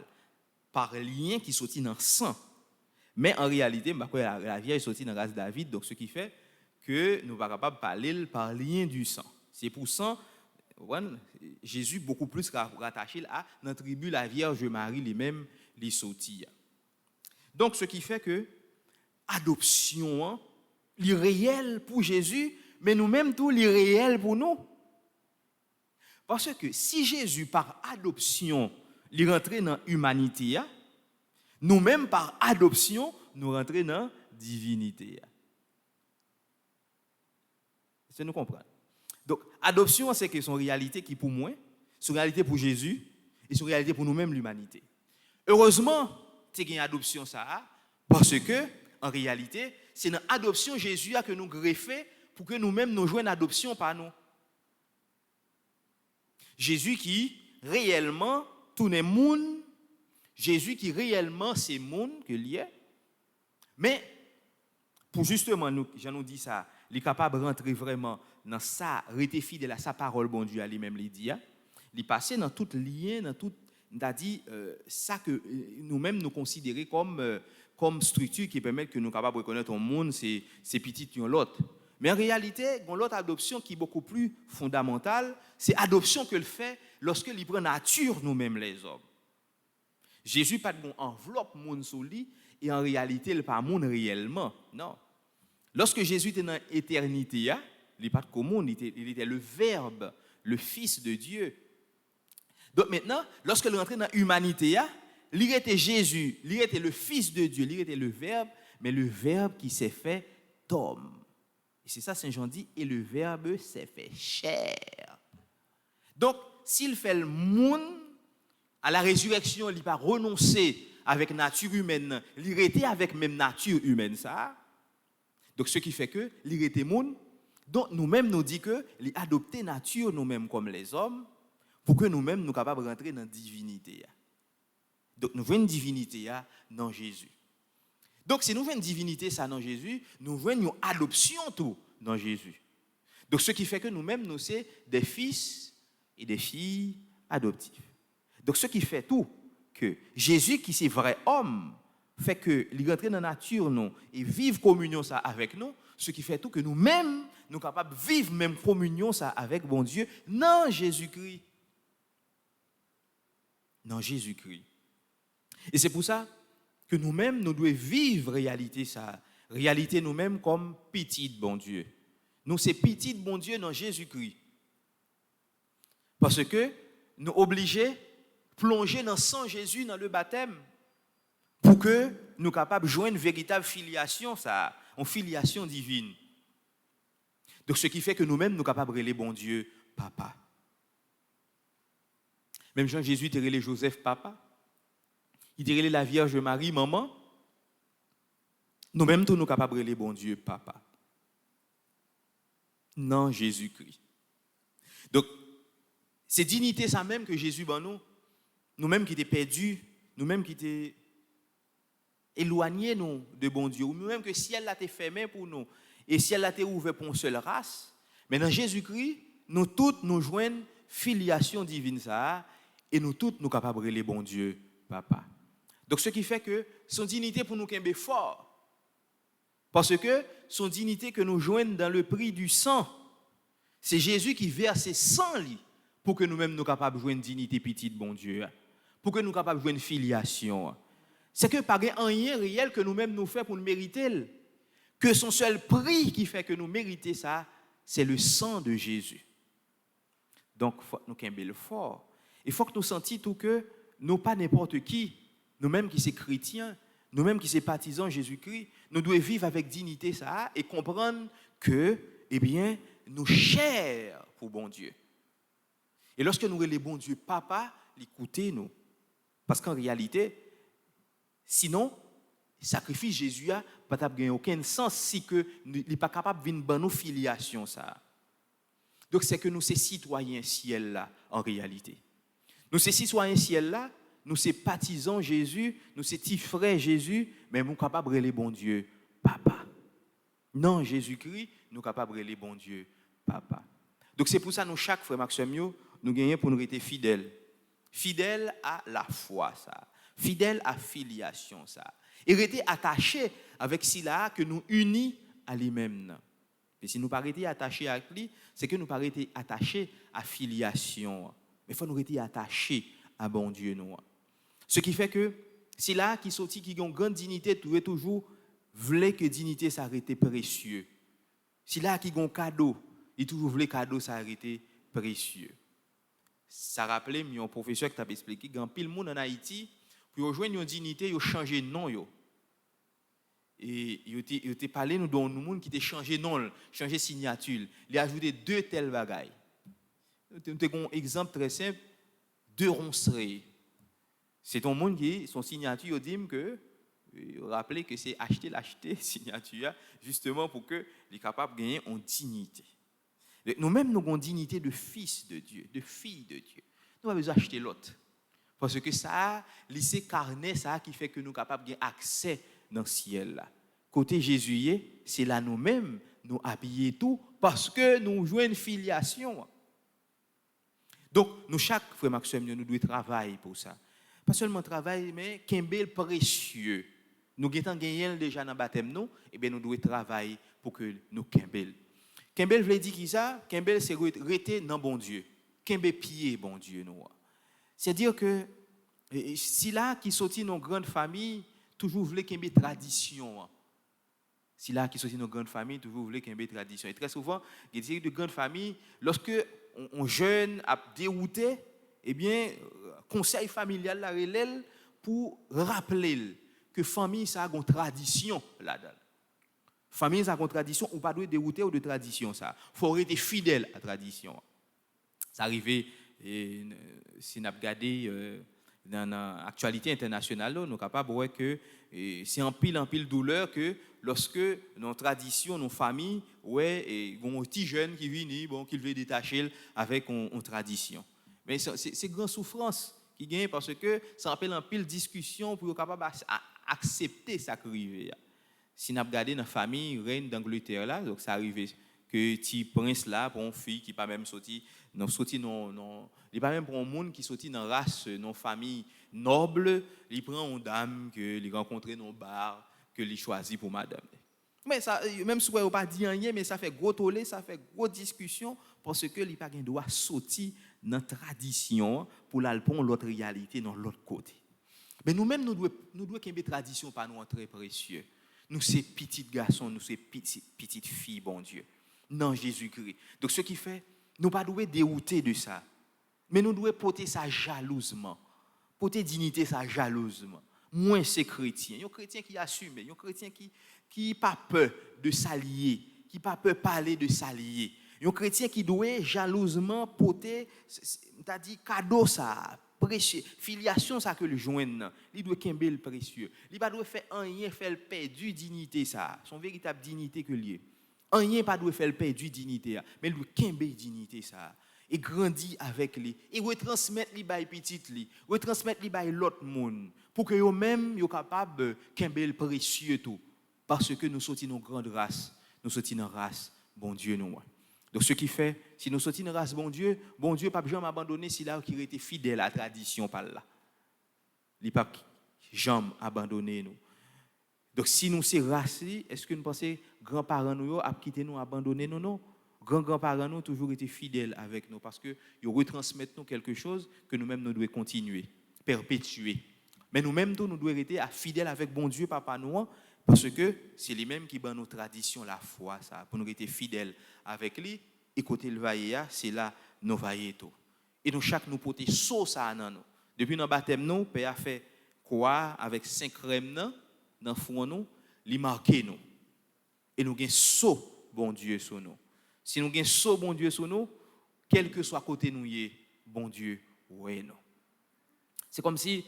S3: par lien qui sortit dans le sang. Mais en réalité, la Vierge est sortie dans la race David, donc ce qui fait que nous ne sommes pas capables de parler par lien du sang. C'est pour ça Jésus beaucoup plus rattaché à notre tribu, la Vierge Marie, lui-même, les sortit. Donc, ce qui fait que adoption, l'irréel pour Jésus, mais nous-mêmes tout l'irréel pour nous. Parce que si Jésus, par adoption, il rentre dans l'humanité, nous-mêmes, par adoption, nous rentrons dans la divinité. C'est nous comprendre. Donc, adoption, c'est que son réalité qui pour moi, son réalité pour Jésus, et son réalité pour nous-mêmes, l'humanité. Heureusement, c'est une adoption ça, parce que, en réalité, c'est dans l'adoption Jésus que nous greffons pour que nous-mêmes nous jouions une adoption par nous. Jésus qui, réellement, tous les monde, Jésus qui réellement c'est monde que lié. Mais pour justement nous, je nous dis ça, il est capable de rentrer vraiment dans ça, rester fidèle à sa parole, bon Dieu, à lui-même, il dit, il passer dans tout lien, dans tout, c'est-à-dire ça que nous-mêmes nous considérer comme structure qui permet que nous capables de reconnaître au monde, c'est petit et l'autre. Mais en réalité, l'autre adoption qui est beaucoup plus fondamentale, c'est l'adoption que le fait lorsque il prend nature nous-mêmes les hommes. Jésus pas de bon enveloppe monde sous lui et en réalité il pas monde réellement. Non. Lorsque Jésus était dans l'éternité, il n'est pas de commun, il était le Verbe, le Fils de Dieu. Donc maintenant, lorsque il rentrait dans l'humanité, il était Jésus, il était le Fils de Dieu, il était le Verbe, mais le Verbe qui s'est fait homme. Et c'est ça Saint Jean dit, et le Verbe s'est fait chair. Donc, s'il fait le monde, à la résurrection, il n'a pas renoncé avec nature humaine, il était avec même nature humaine, ça. Donc, ce qui fait que l'irrité monde, donc nous-mêmes nous dit que l'adopter nature nous-mêmes comme les hommes, pour que nous-mêmes nous capables de rentrer dans la divinité. Donc, nous voyons une divinité dans Jésus. Donc, si nous voyons une divinité ça dans Jésus, nous voyons une adoption tout dans Jésus. Donc, ce qui fait que nous-mêmes, nous sommes des fils et des filles adoptifs. Donc, ce qui fait tout que Jésus, qui est vrai homme, fait que il rentre dans la nature nous et vivre communion ça avec nous, ce qui fait tout que nous-mêmes nous capables de vivre même communion ça avec bon Dieu dans Jésus-Christ. Dans Jésus-Christ. Et c'est pour ça que nous-mêmes nous devons vivre réalité ça, réalité nous-mêmes comme petit bon Dieu. Nous c'est petit bon Dieu dans Jésus-Christ. Parce que nous obligés plonger dans sang Jésus dans le baptême pour que nous capables de joindre une véritable filiation, ça, une filiation divine. Donc, ce qui fait que nous-mêmes, nous capables de relayer bon Dieu, papa. Même Jean-Jésus, il relait Joseph, papa. Il relait la Vierge Marie, maman. Nous-mêmes, tous nous capables de relayer bon Dieu, papa. Non, Jésus-Christ. Donc, c'est dignité ça même que Jésus ban nous-mêmes qui étaient perdus, nous-mêmes qui étaient éloignés nous de bon Dieu, ou nous-mêmes que si elle l'a été fermée pour nous, et si elle l'a été ouverte pour une seule race, mais dans Jésus-Christ, nous tous nous joignons filiation divine ça, et nous tous nous capables de relayer bon Dieu, papa. Donc ce qui fait que son dignité pour nous qu'un fort, parce que son dignité que nous joignons dans le prix du sang, c'est Jésus qui verse sang lui pour que nous-mêmes nous capables de jouer une dignité petite, bon Dieu, pour que nous capables de jouer une filiation. C'est que par rien réel que nous-mêmes nous faisons pour nous mériter, que son seul prix qui fait que nous méritons ça, c'est le sang de Jésus. Donc, il faut que nous ayons fort. Il faut que nous sentions tout que nous pas n'importe qui, nous-mêmes qui sommes chrétiens, nous-mêmes qui sommes partisans de Jésus-Christ, nous devons vivre avec dignité ça et comprendre que, eh bien, nous chers pour bon Dieu. Et lorsque nous relèvons bon Dieu, papa, écoutez-nous. Parce qu'en réalité, sinon, le sacrifice de Jésus n'a pas aucun sens si il n'est pas capable de venir dans nos filiations. Ça. Donc, c'est que nous sommes citoyens ciel là, en réalité. Nous sommes citoyens ciel là, nous sommes partisans Jésus, nous sommes petits frères Jésus, mais nous sommes capables de relèver bon Dieu, papa. Non, Jésus-Christ, nous sommes capables de relèver bon Dieu, papa. Donc, c'est pour ça que nous, chaque frère Maxime, nous gagnons pour nous rester fidèles. Fidèles à la foi, ça. Fidèles à filiation, ça. Et rester attachés avec cela que nous unit à lui-même. Et si nous ne pas rester attachés à lui, c'est que nous ne pas rester attachés à filiation. Mais il faut nous rester attachés à bon Dieu. Nous. Ce qui fait que c'est là qui sortit, qui ont une grande dignité, toujours voulait que dignité s'arrête précieux. C'est là qui ont cadeau, il toujours voulait cadeau s'arrêter précieux. Ça rappelait mon professeur qui t'a expliqué qu'il y a pile monde en Haïti pour rejoindre une dignité, ils ont changé de nom yo. Et ils ont parlé nous dans monde qui t'a changé nom, changé signature, il a ajouté 2 tels bagailles. Un exemple très simple, 2 ronceries. C'est un monde qui son signature dit que rappelez que c'est l'acheter signature justement pour que les capables de gagner en dignité. Nous-mêmes, nous avons une dignité de fils de Dieu, de fille de Dieu. Nous avons besoin d'acheter l'autre. Parce que ça, lycée carnet, ça qui fait que nous sommes capables d'avoir accès dans le ciel. Là. Côté Jésus, c'est là nous-mêmes, nous habiller tout, parce que nous jouons une filiation. Donc, nous, chaque frère Maxime, nous devons travailler pour ça. Pas seulement travailler, mais qu'un précieux. Nous avons gagné déjà dans le baptême, nous, et bien nous devons travailler pour que nous Kimbel. Kimbel veut dire qui ça? Kimbel c'est rester dans bon Dieu. Kimbel pied bon Dieu nous. C'est-à-dire que si là qui sortit dans grande famille, toujours voulait Kimbel tradition. Si là qui sortit dans grande famille, toujours voulait Kimbel tradition. Et très souvent, il y a des de grande famille, lorsque on jeune a dérouté, eh bien conseil familial la relève pour rappeler que famille ça a une tradition là-dedans. Famille ça a une tradition ou pas doit dérouter ou de tradition ça. Faut rester fidèle à la tradition. Ça arrivé si n'a regardé dans l'actualité internationale, nous sommes capables de voir que c'est en pile douleur que lorsque nos traditions, nos familles, ouais, un petit jeune qui vient, bon, qui veut détacher avec une tradition. Mais c'est grande souffrance qui gagne parce que ça appelle en pile discussion pour être capable d'accepter ça qui arrive. Si nous regardons dans la famille reine d'Angleterre là, donc ça arrive que petit prince là pour une fille qui pas même sorti non, il pas même pour un monde qui sorti dans race, dans famille noble, il prend une dame que il rencontre dans bar que il choisit pour madame. Mais ça même si on pas dit rien mais ça fait gros tollé, ça fait gros discussion parce que il pas gain droit sortir dans tradition pour l'alpon l'autre réalité dans l'autre côté. Mais nous-mêmes nous devons qu'une tradition pas nous très précieux. Nous ces petits garçons, nous ces petites filles bon Dieu. Non Jésus-Christ. Donc ce qui fait nous pas devons dérouter de ça. Mais nous devons porter ça jalousement. Porter dignité ça jalousement. Moins c'est chrétien, un chrétien qui assume, un chrétien qui pas peur de s'allier, qui pas peur parler de s'allier. Un chrétien qui doit jalousement porter t'as dit cadeau ça précieux, filiation ça que le joindre, il doit kember le précieux. Il pas doit faire rien faire perdu dignité ça, son véritable dignité que lié. Rien pas doit faire perdu dignité mais il doit kember dignité ça et grandir avec lui et retransmettre li bay petit li, retransmettre li bay l'autre monde pour que eux même yo capable kember le précieux tout parce que nous sortis dans grande race, nous sortis dans race bon Dieu nous. Donc ce qui fait si nous sortis dans race bon Dieu pas jamais abandonner si là qui était fidèle à la tradition par là. Il pas jamais abandonner nous. Donc si nous c'est race, est-ce que nous pensez grands-parents nous a quitté nous abandonner nous non? Grands-parents nous toujours été fidèles avec nous parce que ils retransmettent nous quelque chose que nous-mêmes nous devons continuer, perpétuer. Mais nous-mêmes nous devons rester fidèles avec bon Dieu papa nous parce que c'est lui-même qui ban nos traditions la foi ça pour nous rester fidèles avec lui et côté le vailler c'est là nous vailler tout. Et nous chaque nous porter sceau ça dans nous. Depuis notre baptême nous père a fait quoi avec 5 crèmes dans fond nous, li marquer nous. Et nous gain sceau bon Dieu sur nous. Si nous gain sceau bon Dieu sur nous, quel que soit côté nous y bon Dieu ouais non. C'est comme si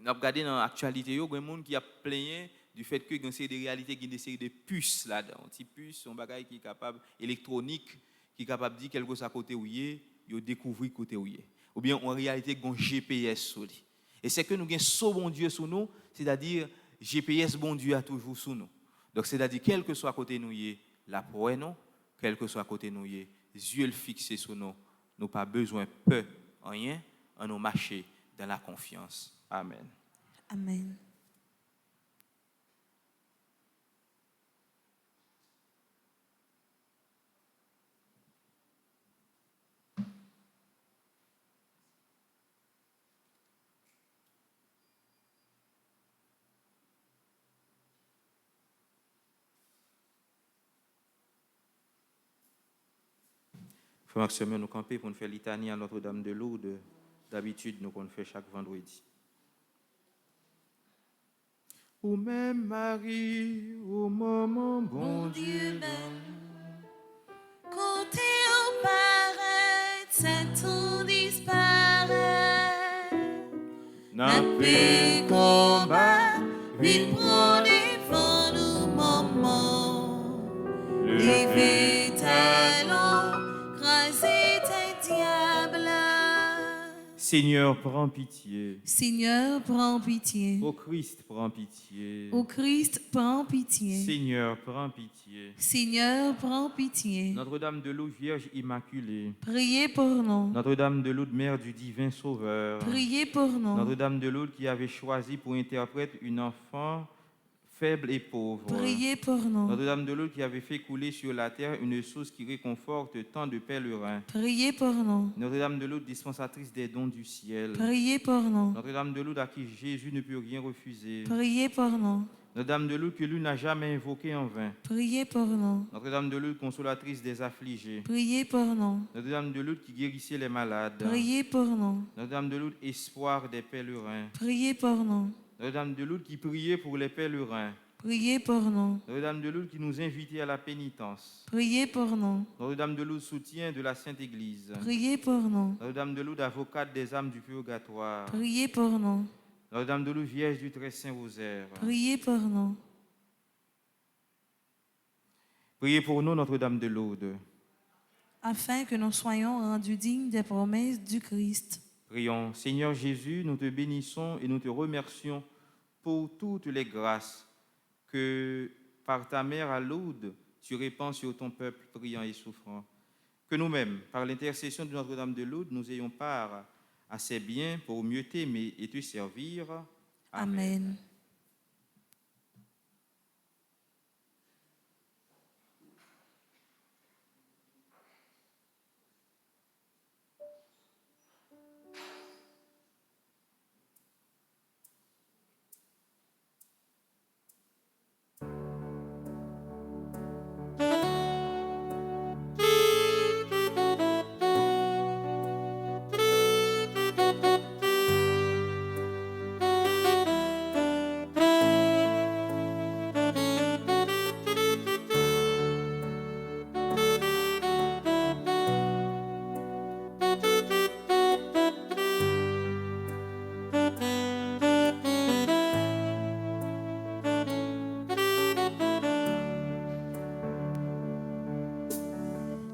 S3: on a regardé dans l'actualité, il y a des gens qui a plaigné du fait que dans ces réalités qui des séries de puces là-dedans, des puces, un bagage qui est capable électronique, qui est capable de dire quelque chose à côté où il est, il découvrir côté où il est. Ou bien en réalité un GPS sur lui. Et c'est que nous avons so bon Dieu sur nous, c'est-à-dire GPS bon Dieu a toujours sur nous. Donc c'est-à-dire quel que soit côté nous y est, la proie non, quel que soit côté nous y est, yeux fixés sur nous, nous pas besoin peu rien, en nous marcher dans la confiance. Amen.
S2: Amen.
S3: Frère Maxime, nous camper pour nous faire litanie à Notre-Dame de Lourdes. D'habitude, nous qu'on fait chaque vendredi. Ou même Marie, au moment bon Dieu,
S2: Côté au pareil, c'est tout disparaît.
S3: n'a
S2: Puis combat, vite prenez devant nous, maman. Les talons, crasez tes diables.
S3: Seigneur, prends pitié.
S2: Seigneur, prends pitié.
S3: Ô Christ, prends pitié.
S2: Ô Christ, prends pitié.
S3: Seigneur, prends pitié.
S2: Seigneur, prends pitié.
S3: Notre-Dame de Lourdes, Vierge Immaculée.
S2: Priez pour nous.
S3: Notre-Dame de Lourdes, Mère du Divin Sauveur.
S2: Priez pour nous.
S3: Notre-Dame de Lourdes qui avait choisi pour interprète une enfant faible et pauvre.
S2: Priez pour nous.
S3: Notre-Dame de Lourdes qui avait fait couler sur la terre une source qui réconforte tant de pèlerins.
S2: Priez pour nous.
S3: Notre-Dame de Lourdes, dispensatrice des dons du ciel.
S2: Priez pour nous.
S3: Notre-Dame de Lourdes à qui Jésus ne peut rien refuser.
S2: Priez pour nous.
S3: Notre-Dame de Lourdes que lui n'a jamais invoquée en vain.
S2: Priez pour nous.
S3: Notre-Dame de Lourdes, consolatrice des affligés.
S2: Priez pour nous.
S3: Notre-Dame de Lourdes qui guérissait les malades.
S2: Priez pour nous.
S3: Notre-Dame de Lourdes, espoir des pèlerins.
S2: Priez pour nous.
S3: Notre-Dame de Lourdes qui priait pour les pèlerins.
S2: Priez pour nous.
S3: Notre-Dame de Lourdes qui nous invitait à la pénitence.
S2: Priez pour nous.
S3: Notre-Dame de Lourdes, soutien de la Sainte Église.
S2: Priez pour nous.
S3: Notre-Dame de Lourdes, avocate des âmes du purgatoire.
S2: Priez pour nous.
S3: Notre-Dame de Lourdes, Vierge du Très Saint Rosaire.
S2: Priez pour nous.
S3: Priez pour nous, Notre-Dame de Lourdes.
S2: Afin que nous soyons rendus dignes des promesses du Christ.
S3: Prions. Seigneur Jésus, nous te bénissons et nous te remercions pour toutes les grâces que par ta mère à Lourdes, tu répands sur ton peuple priant et souffrant. Que nous-mêmes, par l'intercession de Notre-Dame de Lourdes, nous ayons part à ces biens pour mieux t'aimer et te servir.
S2: Amen.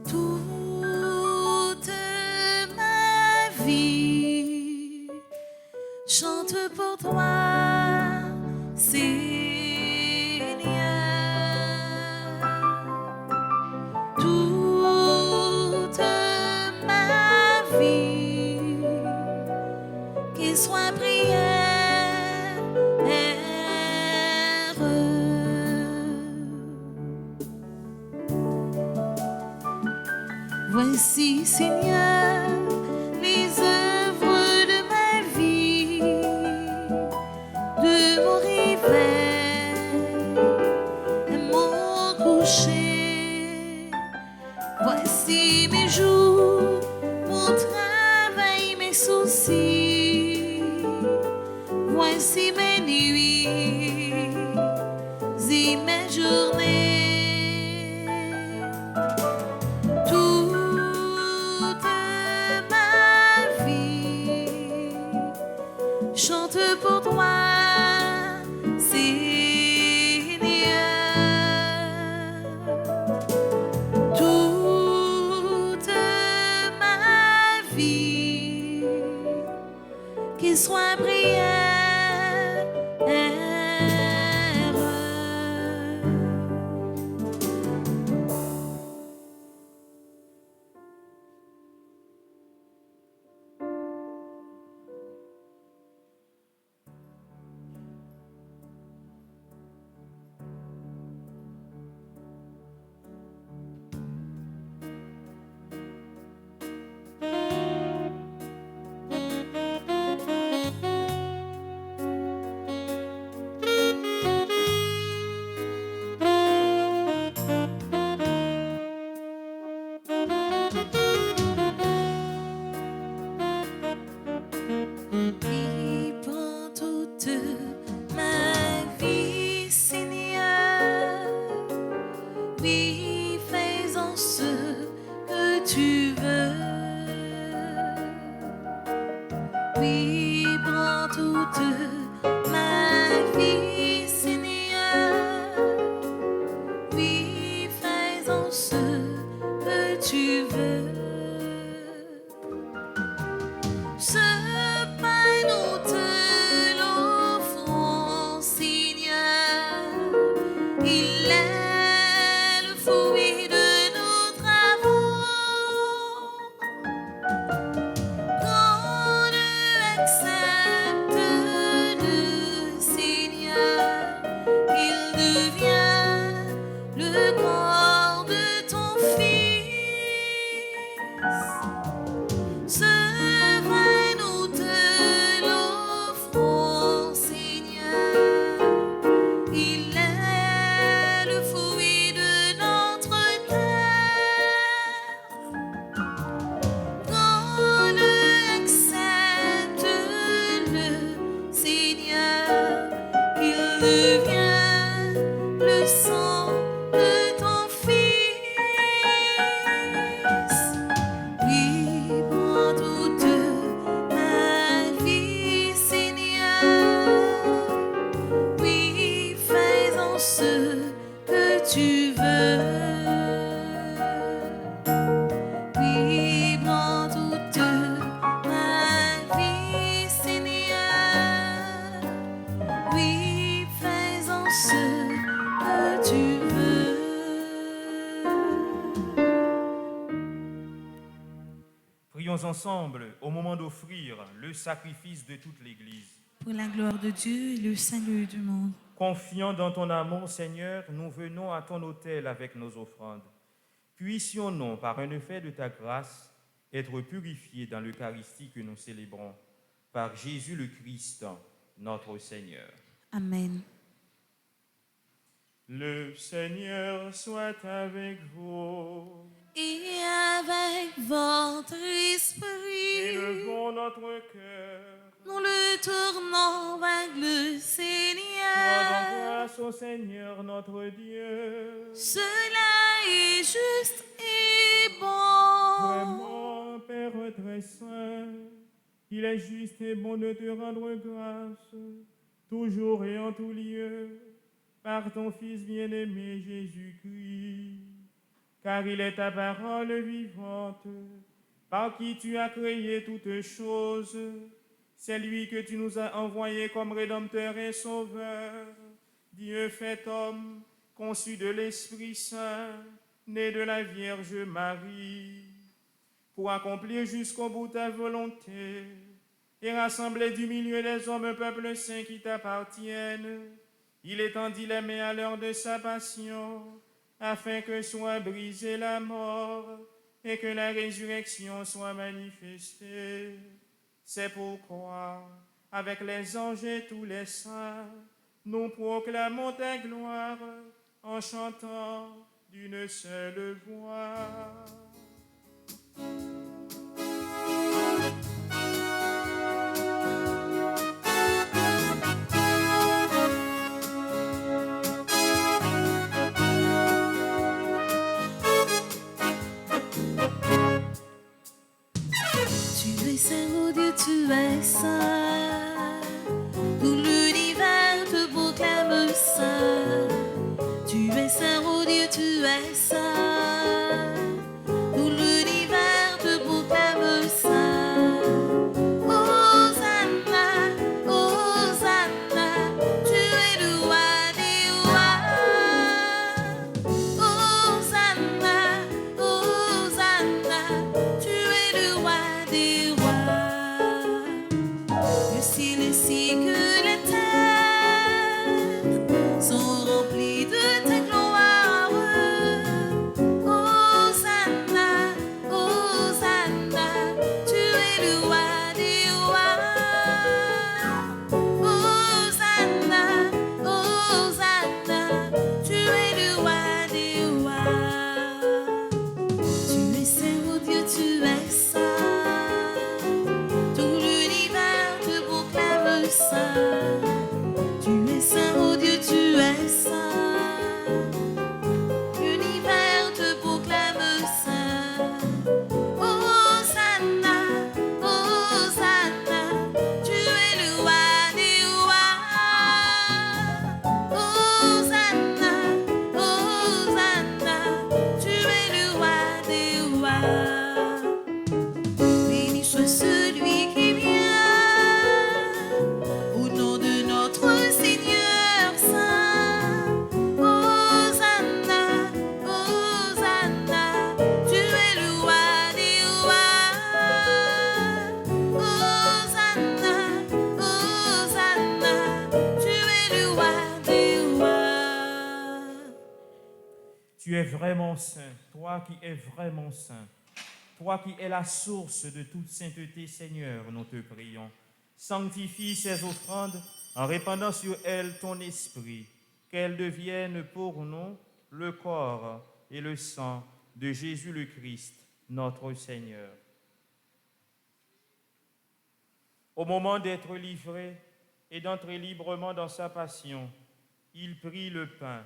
S2: Toute ma vie chante pour toi, Seigneur. Toute ma vie, qu'il soit prière. Voici, Seigneur, les œuvres de ma vie, de mon réveil à mon coucher. Voici mes jours, mon travail, mes soucis. Voici mes nuits et mes journées. Chante pour toi, Seigneur. Toute ma vie, qu'il soit prière. Il prend toute ma vie, Seigneur. Oui, fais-en ce que tu veux. Oui, prends toute ma vie, Seigneur. Oui, fais-en ce que tu veux. Ce
S3: tous ensemble au moment d'offrir le sacrifice de toute l'Église.
S2: pour la gloire de Dieu et le salut du monde.
S3: Confiant dans ton amour, Seigneur, nous venons à ton autel avec nos offrandes. Puissions-nous, par un effet de ta grâce, être purifiés dans l'Eucharistie que nous célébrons. Par Jésus le Christ, notre Seigneur.
S2: Amen.
S3: Le Seigneur soit avec vous.
S2: Et avec votre esprit,
S3: Élevons notre cœur.
S2: nous le tournons vers le
S3: Rendons
S2: Seigneur.
S3: grâce au Seigneur notre Dieu.
S2: Cela est juste et bon.
S3: Vraiment, Père très saint, il est juste et bon de te rendre grâce, toujours et en tout lieu, par ton Fils bien-aimé Jésus-Christ, car il est ta parole vivante, par qui tu as créé toutes choses. C'est lui que tu nous as envoyé comme Rédempteur et Sauveur, Dieu fait homme, conçu de l'Esprit Saint, né de la Vierge Marie, pour accomplir jusqu'au bout ta volonté et rassembler du milieu des hommes un peuple saint qui t'appartienne. Il étendit les mains à l'heure de sa passion, afin que soit brisée la mort et que la résurrection soit manifestée. C'est pourquoi, avec les anges et tous les saints, nous proclamons ta gloire en chantant d'une seule voix.
S2: Tu es saint, oh Dieu, tu es saint. Tout l'univers te proclame saint. Tu es saint, oh Dieu, tu es saint. Tout l'univers te proclame saint. Hosanna, Hosanna, tu es le roi des rois. Hosanna, Hosanna, tu es le roi des rois. Le ciel ainsi que la terre sont remplis de ta gloire. Hosanna, Hosanna, tu es le roi des rois. Hosanna, Hosanna, tu es le roi des rois. Tu es saint, oh Dieu, tu es saint. Tout l'univers te proclame saint. Tu es saint, oh Dieu, tu es saint. L'univers te proclame saint. Hosanna, Hosanna, tu es le roi des rois. Hosanna, Hosanna, tu es le roi des rois. Béni soit celui qui vient au nom de notre Seigneur Saint. Hosanna, Hosanna, tu es le roi des rois. Hosanna, Hosanna, tu es le roi des rois.
S3: Tu es vraiment saint, toi qui es vraiment saint, toi qui es la source de toute sainteté, Seigneur, nous te prions. Sanctifie ces offrandes en répandant sur elles ton esprit, qu'elles deviennent pour nous le corps et le sang de Jésus le Christ, notre Seigneur. Au moment d'être livré et d'entrer librement dans sa passion, il prit le pain.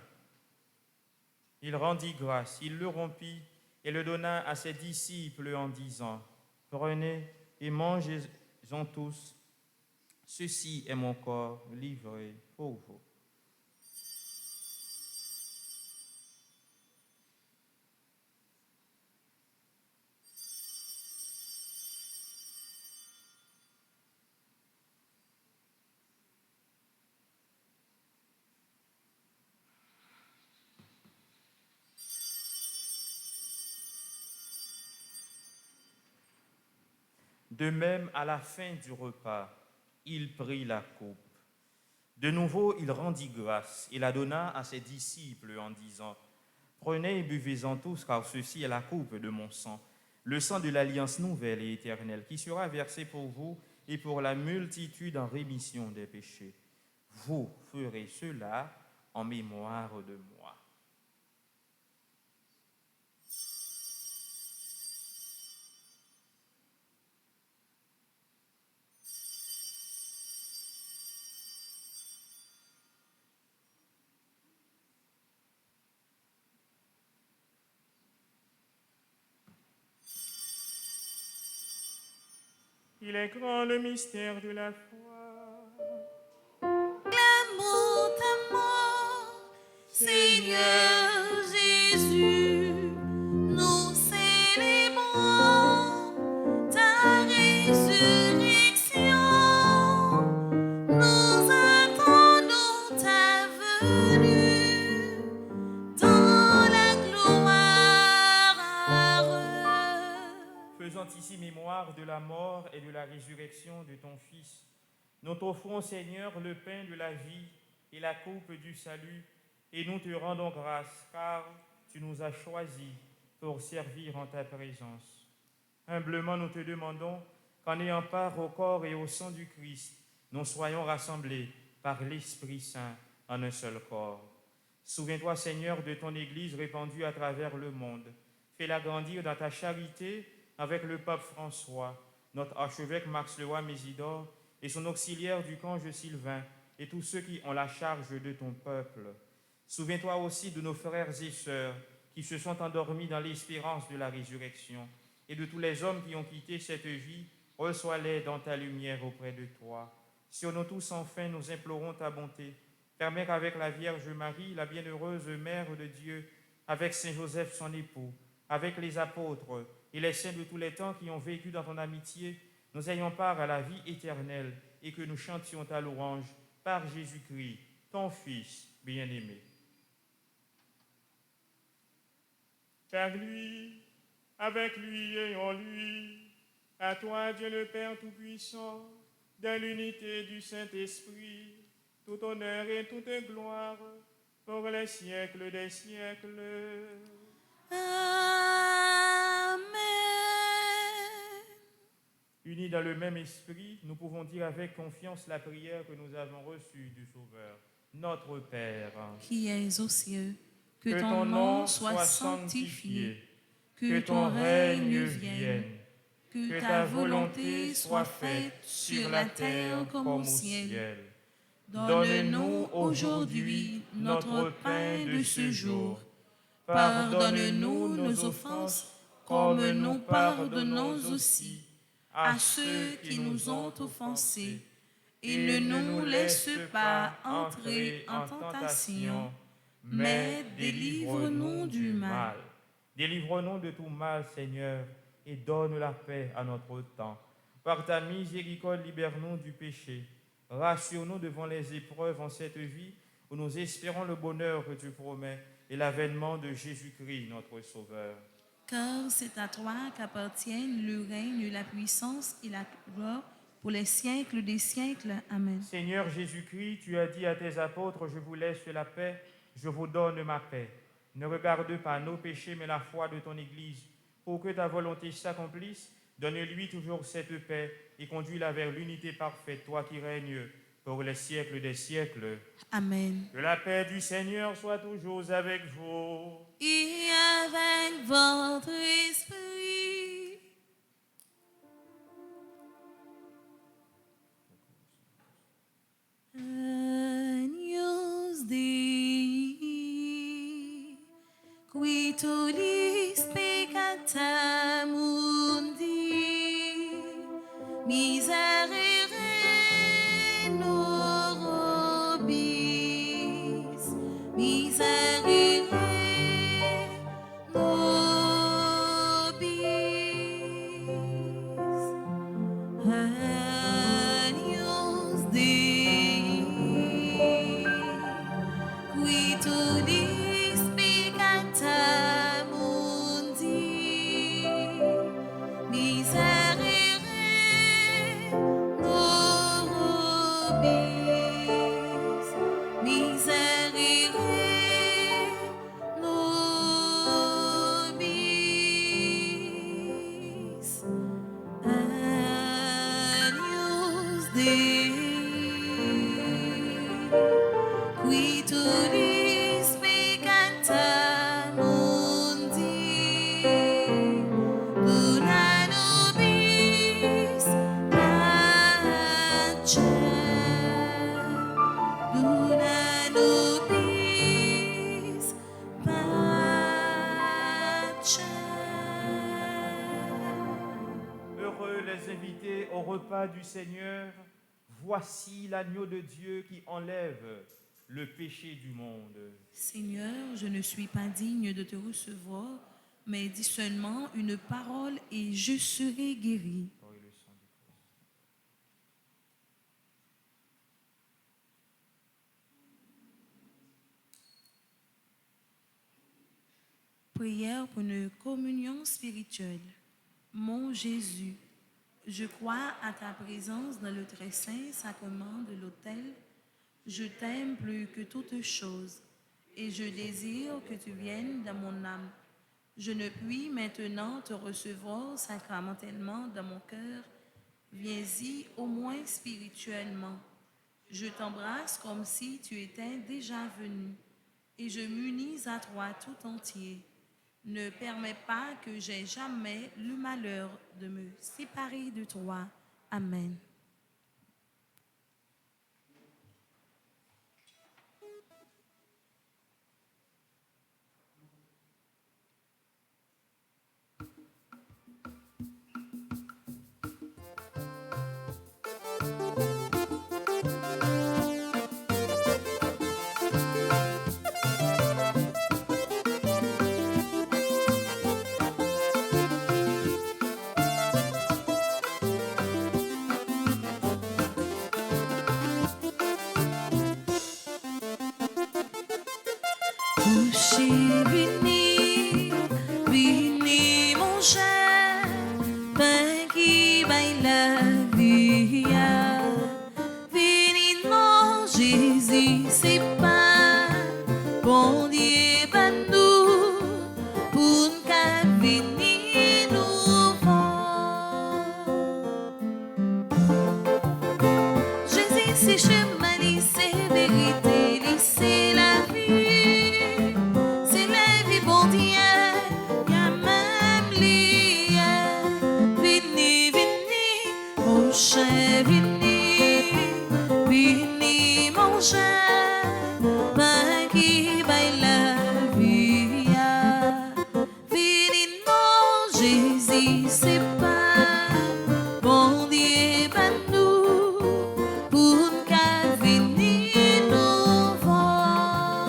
S3: Il rendit grâce, il le rompit et le donna à ses disciples en disant : « Prenez et mangez-en tous. Ceci est mon corps livré pour vous. » De même, à la fin du repas, il prit la coupe. De nouveau, il rendit grâce et la donna à ses disciples en disant, « Prenez et buvez-en tous, car ceci est la coupe de mon sang, le sang de l'alliance nouvelle et éternelle, qui sera versé pour vous et pour la multitude en rémission des péchés. Vous ferez cela en mémoire de moi. »
S4: Il est grand le mystère de la foi.
S2: Clamons ta mort, Seigneur Jésus, nous célébrons ta résurrection, nous attendons ta venue dans la gloire.
S4: Faisant ici mémoire de la mort et de la résurrection de ton Fils, nous t'offrons, Seigneur, le pain de la vie et la coupe du salut, et nous te rendons grâce, car tu nous as choisis pour servir en ta présence. Humblement, nous te demandons qu'en ayant part au corps et au sang du Christ, nous soyons rassemblés par l'Esprit Saint en un seul corps. Souviens-toi, Seigneur, de ton Église répandue à travers le monde. Fais-la grandir dans ta charité avec le pape François, notre archevêque Max Leroy Mésidor et son auxiliaire du Cange Sylvain et tous ceux qui ont la charge de ton peuple. Souviens-toi aussi de nos frères et sœurs qui se sont endormis dans l'espérance de la résurrection et de tous les hommes qui ont quitté cette vie. Reçois-les dans ta lumière auprès de toi. Sur nous tous, enfin, nous implorons ta bonté. Permets qu'avec la Vierge Marie, la bienheureuse Mère de Dieu, avec Saint Joseph, son époux, avec les apôtres et les saints de tous les temps qui ont vécu dans ton amitié, nous ayons part à la vie éternelle et que nous chantions ta louange par Jésus-Christ, ton Fils bien-aimé. Par lui, avec lui et en lui, à toi, Dieu le Père Tout-Puissant, dans l'unité du Saint-Esprit, tout honneur et toute gloire pour les siècles des siècles.
S2: Amen.
S4: Unis dans le même esprit, nous pouvons dire avec confiance la prière que nous avons reçue du Sauveur. Notre Père,
S2: Qui es aux cieux, que ton nom soit sanctifié, que ton règne vienne, que ta volonté soit faite sur la terre comme au ciel. Donne-nous aujourd'hui notre pain de ce jour. Pardonne-nous nos offenses, comme nous pardonnons aussi à ceux qui nous ont offensés. Et ne nous laisse pas entrer en tentation, mais délivre-nous du mal.
S4: Délivre-nous de tout mal, Seigneur, et donne la paix à notre temps. Par ta miséricorde, libère-nous du péché. Rassure-nous devant les épreuves en cette vie, où nous espérons le bonheur que tu promets et l'avènement de Jésus-Christ, notre Sauveur.
S2: Car c'est à toi qu'appartiennent le règne, la puissance et la gloire pour les siècles des siècles. Amen.
S4: Seigneur Jésus-Christ, tu as dit à tes apôtres, je vous laisse la paix, je vous donne ma paix. Ne regarde pas nos péchés, mais la foi de ton Église. Pour que ta volonté s'accomplisse, donne-lui toujours cette paix et conduis-la vers l'unité parfaite, toi qui règnes pour les siècles des siècles.
S2: Amen.
S4: Que la paix du Seigneur soit toujours avec vous.
S2: Et avec votre esprit. Agnus Dei, qui tollis peccata mundi, miserere nobis, miserere nobis.
S4: au repas du Seigneur, voici l'agneau de Dieu qui enlève le péché du monde.
S2: Seigneur, je ne suis pas digne de te recevoir, mais dis seulement une parole et je serai guéri.
S4: Corps et le sang du Christ.
S2: Prière pour une communion spirituelle. Mon Jésus, je crois à ta présence dans le très saint sacrement de l'autel. Je t'aime plus que toute chose et je désire que tu viennes dans mon âme. Je ne puis maintenant te recevoir sacramentellement dans mon cœur. Viens-y au moins spirituellement. Je t'embrasse comme si tu étais déjà venu et je m'unis à toi tout entier. Ne permets pas que j'aie jamais le malheur de me séparer de toi. Amen. Coucher, vini, vini mon cher, pain qui baille la vie. Vini mon Jésus, c'est pas bon Dieu, pas nous, pour qu'à venir nous voir. Jésus, c'est chemin, c'est vérité, c'est la vie. Vini, vini mon cher, pain qui baille la vie. Vini non, Jésus, c'est pas bon Dieu, pas nous, pour qu'à venir nous voir.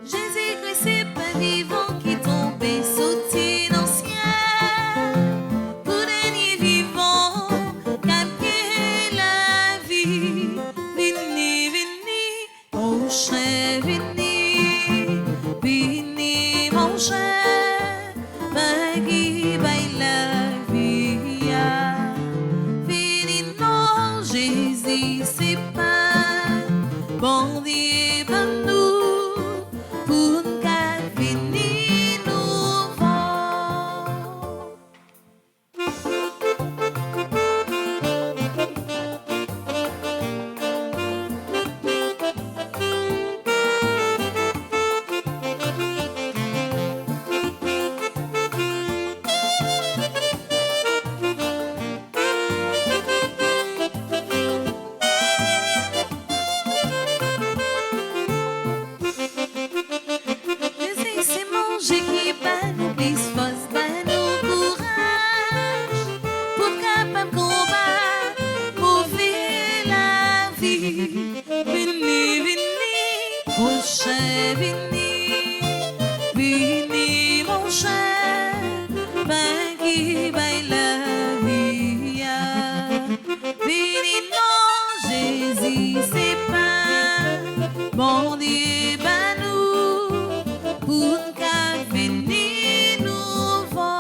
S2: Jésus-Christ, c'est pas vivant qui tombe sous dans le ciel. Vini, vini mon cher, pain qui baille la vie. Vini non, Jésus, c'est pas bon Dieu, pas nous, pour qu'à venir nous voir. Vini, vini, mon cher, vini, vini, mon cher, pain qui baille la vie. Vini, non, Jésus, c'est pas bon Dieu, pas nous, pour qu'à venir nous voir.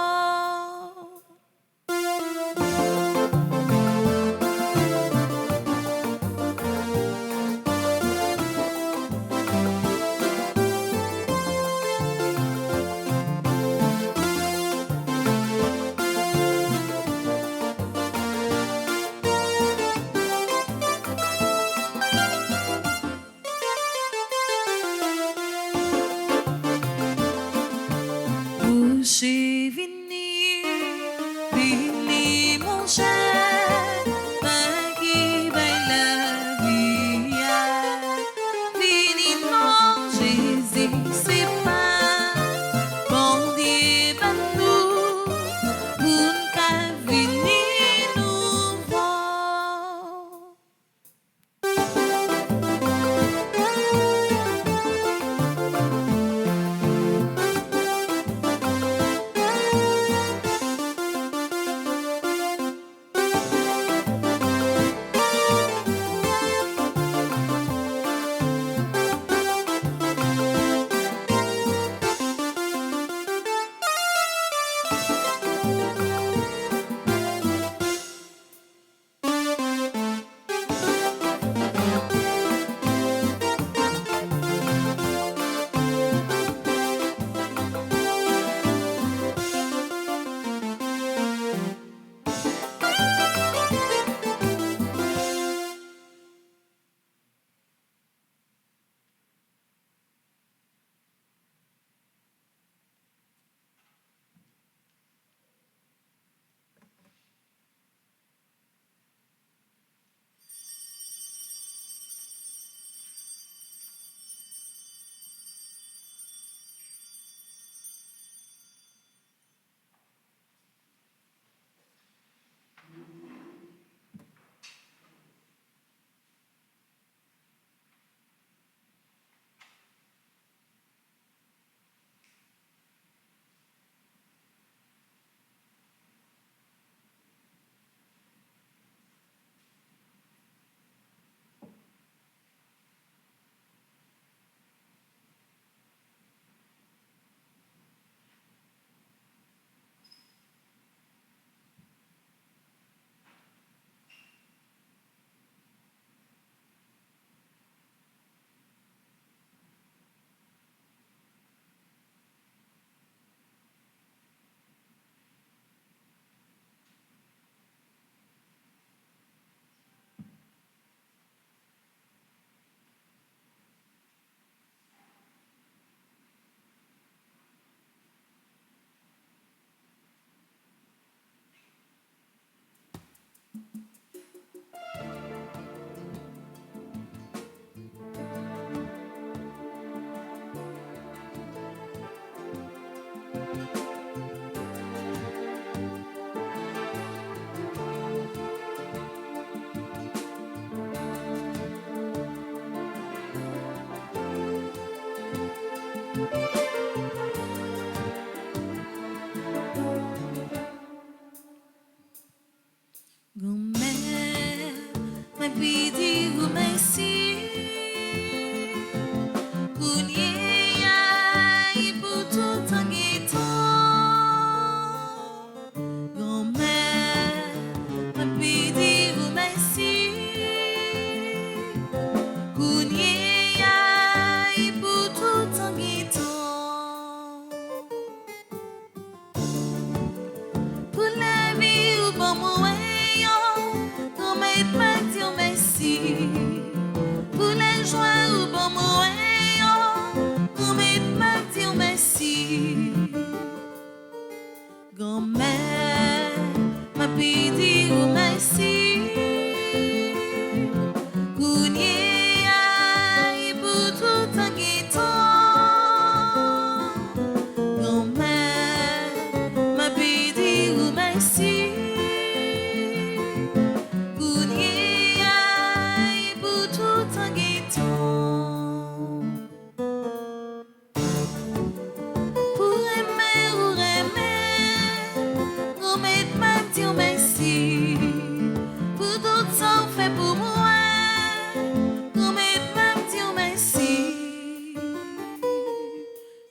S2: puis dire merci. Kouniaï pour tout en guettant. Grand-mère, puis dire merci. Kouniaï pour tout en guettant. Pour la vie ou bon moyen, grand-mère m'a dit merci. Pour la joie ou bon moyen, grand-mère m'a dit merci. Grand-mère m'a dit merci. Kouniaï pour tout en guettant. Grand-mère m'a dit merci. Kouniaï pour tout en guettant. Pour aimer ou aimer, grand-mère m'a dit merci. Pour tout ça fait pour moi, grand-mère m'a dit merci.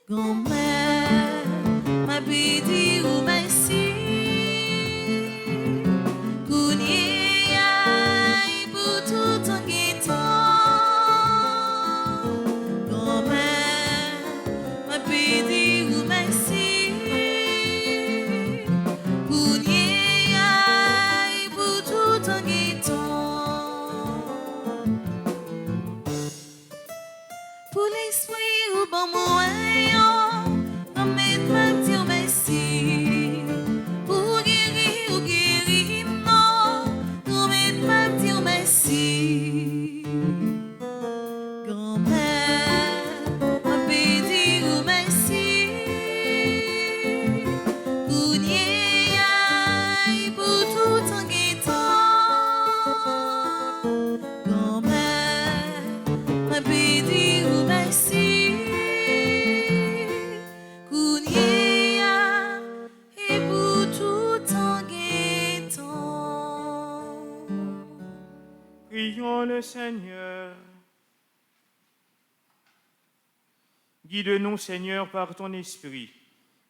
S2: Grand-mère m'a dit merci. Kouniaï pour tout en guettant. Grand-mère m'a dit merci. Kouniaï pour tout en guettant. Pour l'esprit ou bon moyen, grand-mère m'a dit merci. Pour guérir ou guérir, non, grand-mère m'a dit merci. Grand-mère m'a dit merci. Kouniaï pour tout en guettant. Grand-mère m'a dit merci. Kouniaï pour tout en guettant.
S4: Prions le Seigneur. Guide-nous, Seigneur, par ton esprit.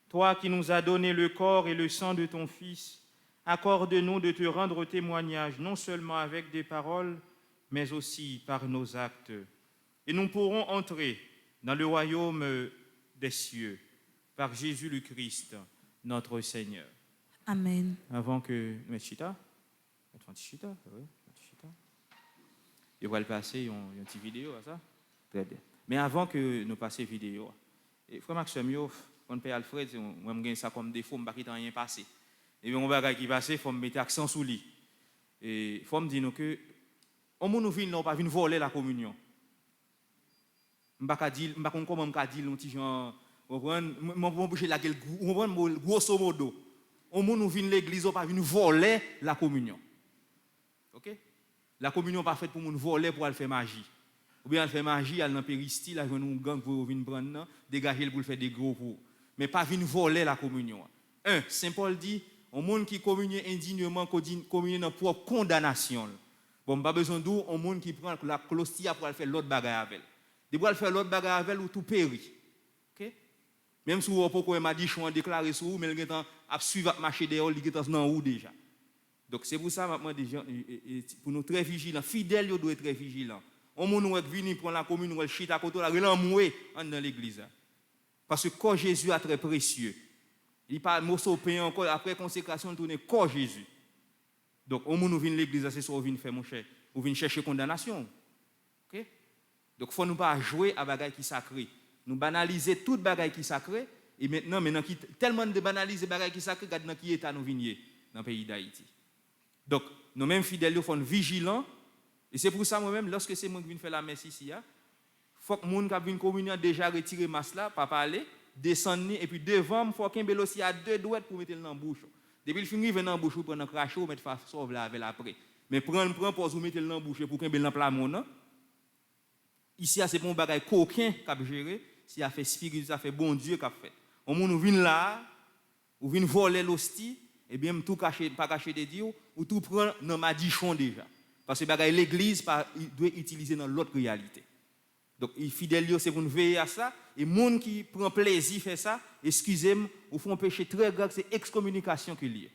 S4: Toi qui nous as donné le corps et le sang de ton Fils, accorde-nous de te rendre témoignage, non seulement avec des paroles, mais aussi par nos actes. Et nous pourrons entrer dans le royaume des cieux, par Jésus le Christ, notre Seigneur.
S2: Amen.
S3: Avant que nous il va le passer une petite vidéo à ça. Très bien. Mais avant que nous passions vidéo, frère Maxime, quand Père Alfred, moi je ça comme défaut, je ne vais pas rien passer. Et bien on va qui passer, il faut me mettre accent sur lui. Et il faut me dire que on nous vient là, on pas venir voler la communion. Je ne sais pas comment je dire un petit genre, on va bouger la gueule, on va grosso modo. On nous vient l'église, on pas venir voler la communion. OK? La communion n'est pas faite pour nous voler pour aller faire magie. Ou bien elle fait magie, elle dans péristyle, elle nous gang pour venir prendre, dégager pour faire des gros pour. Mais pas venir voler la communion. Saint Paul dit, un monde qui communie indignement, communie dans propre condamnation. Bon, pas besoin d'où, un monde qui prend la clostia pour aller faire l'autre bagarre avec elle. De pour aller faire l'autre bagarre avec elle ou tout péri. OK? Même si vous pourquoi m'a dit je suis déclaré sur vous, mais il a suivi à marcher dehors, il est dans où déjà. Donc c'est pour ça maintenant pour nous très vigilants, fidèles, nous devons être très vigilants. On nous vient prendre la commune, on chita à côté, on l'enmoué dans l'église. Parce que corps Jésus est très précieux. Il parle morceau pain encore après consécration tourner corps Jésus. Donc on nous vient l'église, c'est ça on vient faire mon cher, on vient chercher condamnation. OK? Donc faut nous pas jouer à bagaille qui sacré. Nous banaliser toute bagaille qui sacré et maintenant qui tellement de banaliser bagaille qui sacré, regarde dans qui état nous venir dans le pays d'Haïti. Donc nous mêmes fidèles, il faut être vigilants. Et c'est pour ça moi-même lorsque c'est moi qui viens faire la messe ici, faut que moun qui vient communion déjà retirer masse là, pas parler, descendre et puis devant faut qu'un bel aussi à deux doigts pour mettre dans la bouche. Depuis le finir venir dans la bouche pour prendre cracher ou mettre face sauve là avec après. Mais prendre pause vous mettre dans la bouche pour qu'un bel dans plat mon. Ici c'est pour un bagage coquin qu'a géré, si a fait spirit, ça fait bon Dieu qu'a fait. On nous vient là, ou vient voler l'hostie, et bien tout cacher pas cacher des dieux ou tout prendre dans madichon déjà. Parce que l'église doit utiliser dans l'autre réalité. Donc, les fidèles, c'est pour nous veiller à ça. Et les gens qui prennent plaisir à faire ça, excusez-moi, au fond un péché très grave, c'est excommunication qui est lié.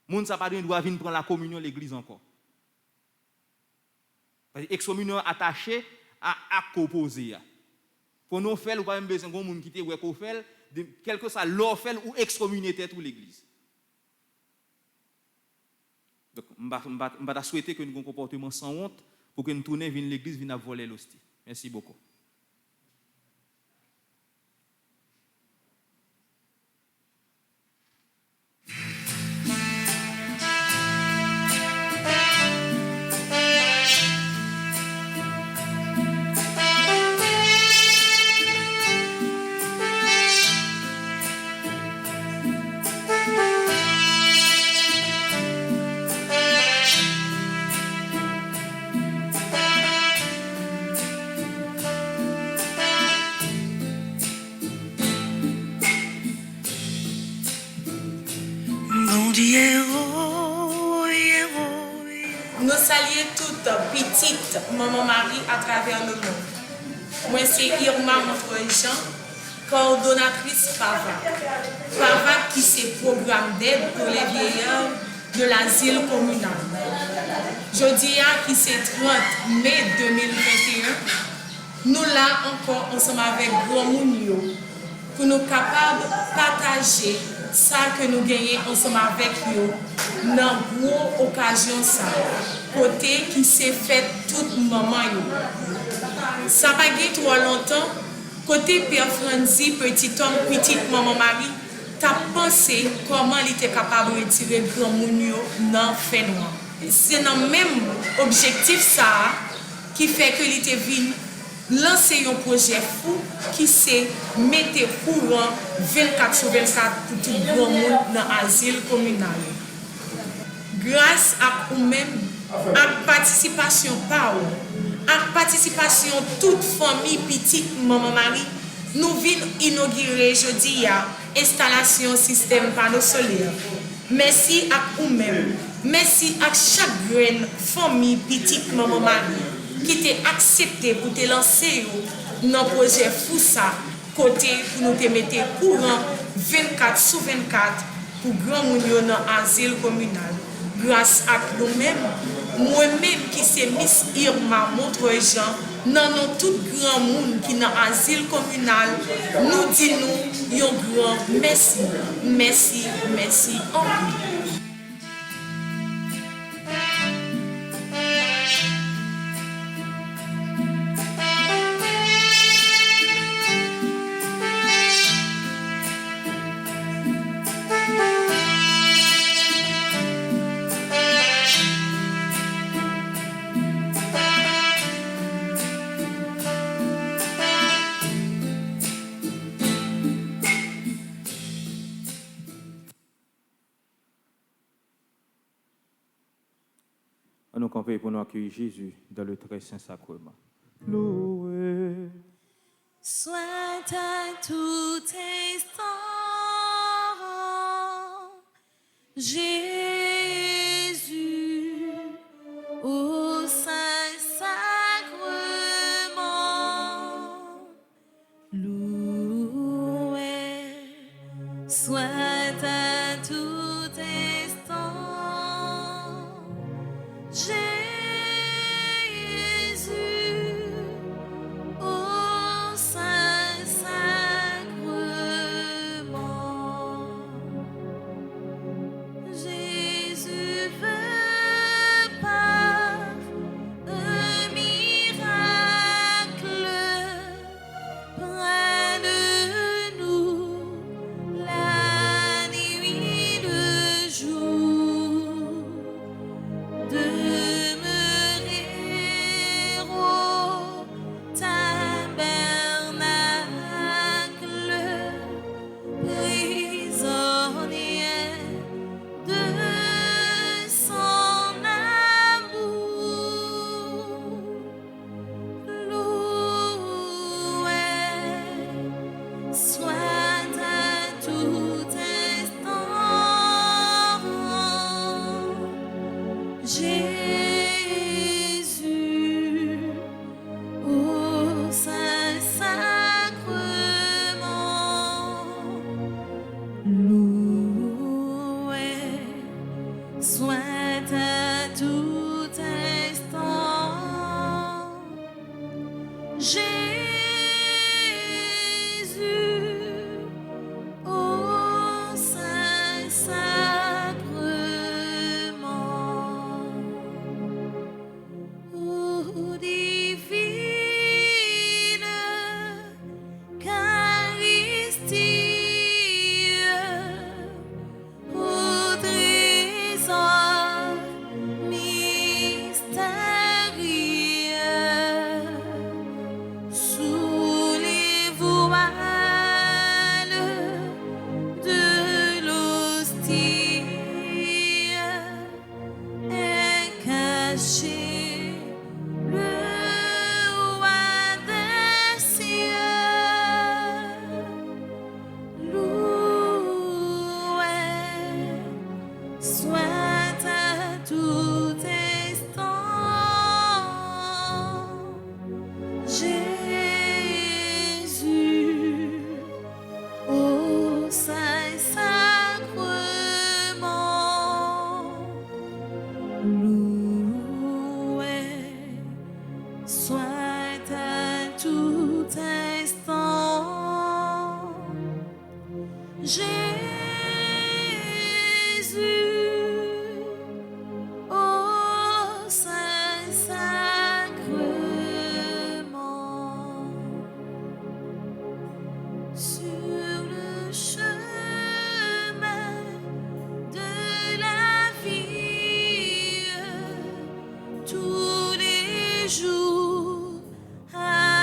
S3: Les gens ne doivent pas venir prendre la communion de l'église encore. Parce que l'excommunion est attachée à acte opposé. Pour nous faire, nous n'avons pas besoin de gens qui fait, quel que soit leur fait ou excommunier toute l'église. Donc, je vais souhaiter que nous ayons un comportement sans honte pour que nous tournions vers l'église et voler l'hostie. Merci beaucoup.
S5: Nous saluons toutes petites Maman Marie à travers le monde. Moi, c'est Irma Montreuil-Jean, coordonnatrice PAVA. PAVA qui c'est programme d'aide pour les vieillards de l'asile communal. Jeudi, qui c'est 30 mai 2021, nous là encore ensemble avec Grand Mounio pour nous capables de partager ça que nous gagnons ensemble avec eux dans une grosse occasion ça côté qui s'est fait tout moment ça pas gagné trop longtemps côté Père Franzi petit homme petite maman Marie t'as pensé comment il était capable de retirer Grand Mounio dans fait noir c'est dans le même objectif ça qui fait que il était venu lancer un projet fou qui c'est mettre courant 24/24 pour tout le monde dans l'asile communal. Grâce à vous-même, à participation par vous, à participation toute famille petite Maman Marie, nous venons inaugurer jeudi installation système panneau solaire. Merci à vous-même, merci à chaque graine famille petite Maman Marie qui t'a accepté pour te lancer dans le projet Foussa, côté pour nous te mettre courant 24/24 pour grand mounio dans l'asile communal. Grâce à nous-mêmes, moi-même qui c'est Miss Irma Montreuil-Jean, non tout grand monde qui est dans l'asile communal, nous disons un grand merci, merci, merci encore.
S3: Nous camper pour nous accueillir Jésus dans le très saint sacrement. Loué
S2: soit à tout instant, Jésus, au Saint-Sacrement, loué, soit à tout instant, Jésus, au Saint-Sacrement, Jésus. Jésus, au Saint-Sacrement, ô divine Eucharistie, au trésor mystérieux, sous les voiles de l'hostie est caché le roi des cieux. Loué soit à tout instant Jésus, au Saint-Sacrement. Loué soit à tout instant Jésus, au Saint-Sacrement. Sur le chemin de la vie, tous les jours, arrêtons-nous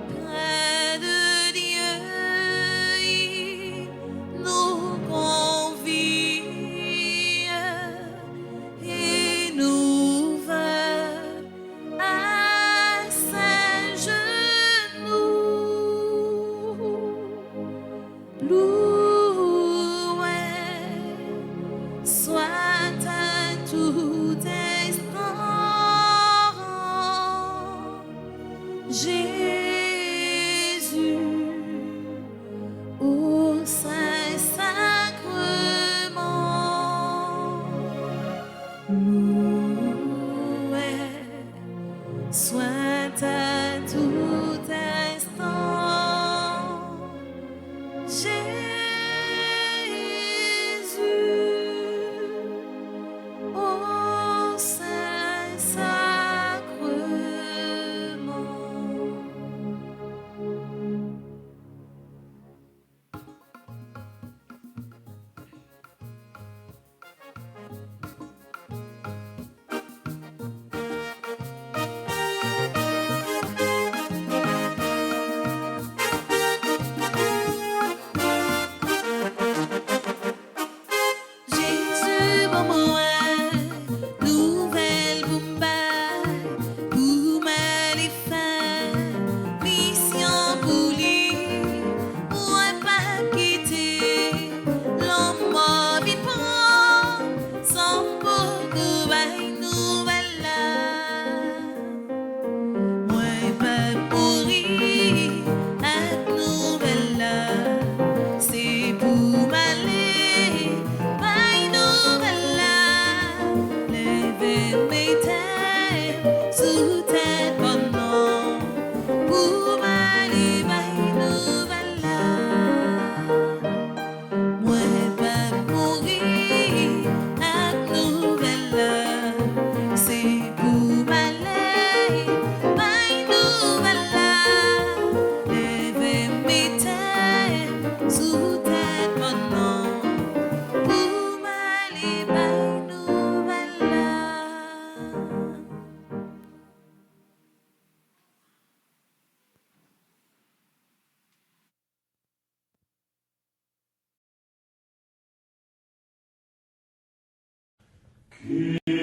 S2: près de Dieu, il nous convie et nous veut à ses genoux. Loué soit à tout instant Jésus, au Saint-Sacrement. Loué soit à tout instant Jésus, au Saint-Sacrement. Jésus, bon moi, nouvelle Bombay, pour les femmes, mission pour lui, moi pas quitter, l'homme mort vivant, sans beaucoup nouvelle là. Moi pas mourir, à nouvelle là, c'est pour m'aller, pas nouvelle là, lever mes têtes sous tête bon nom, pour m'aller, pas nouvelle là. Moi pas mourir, à nouvelle là, c'est pour m'aller, pas nouvelle là, lever mes têtes sous tête bon nom, pour m'aller, pas nouvelle là.
S6: Kyrie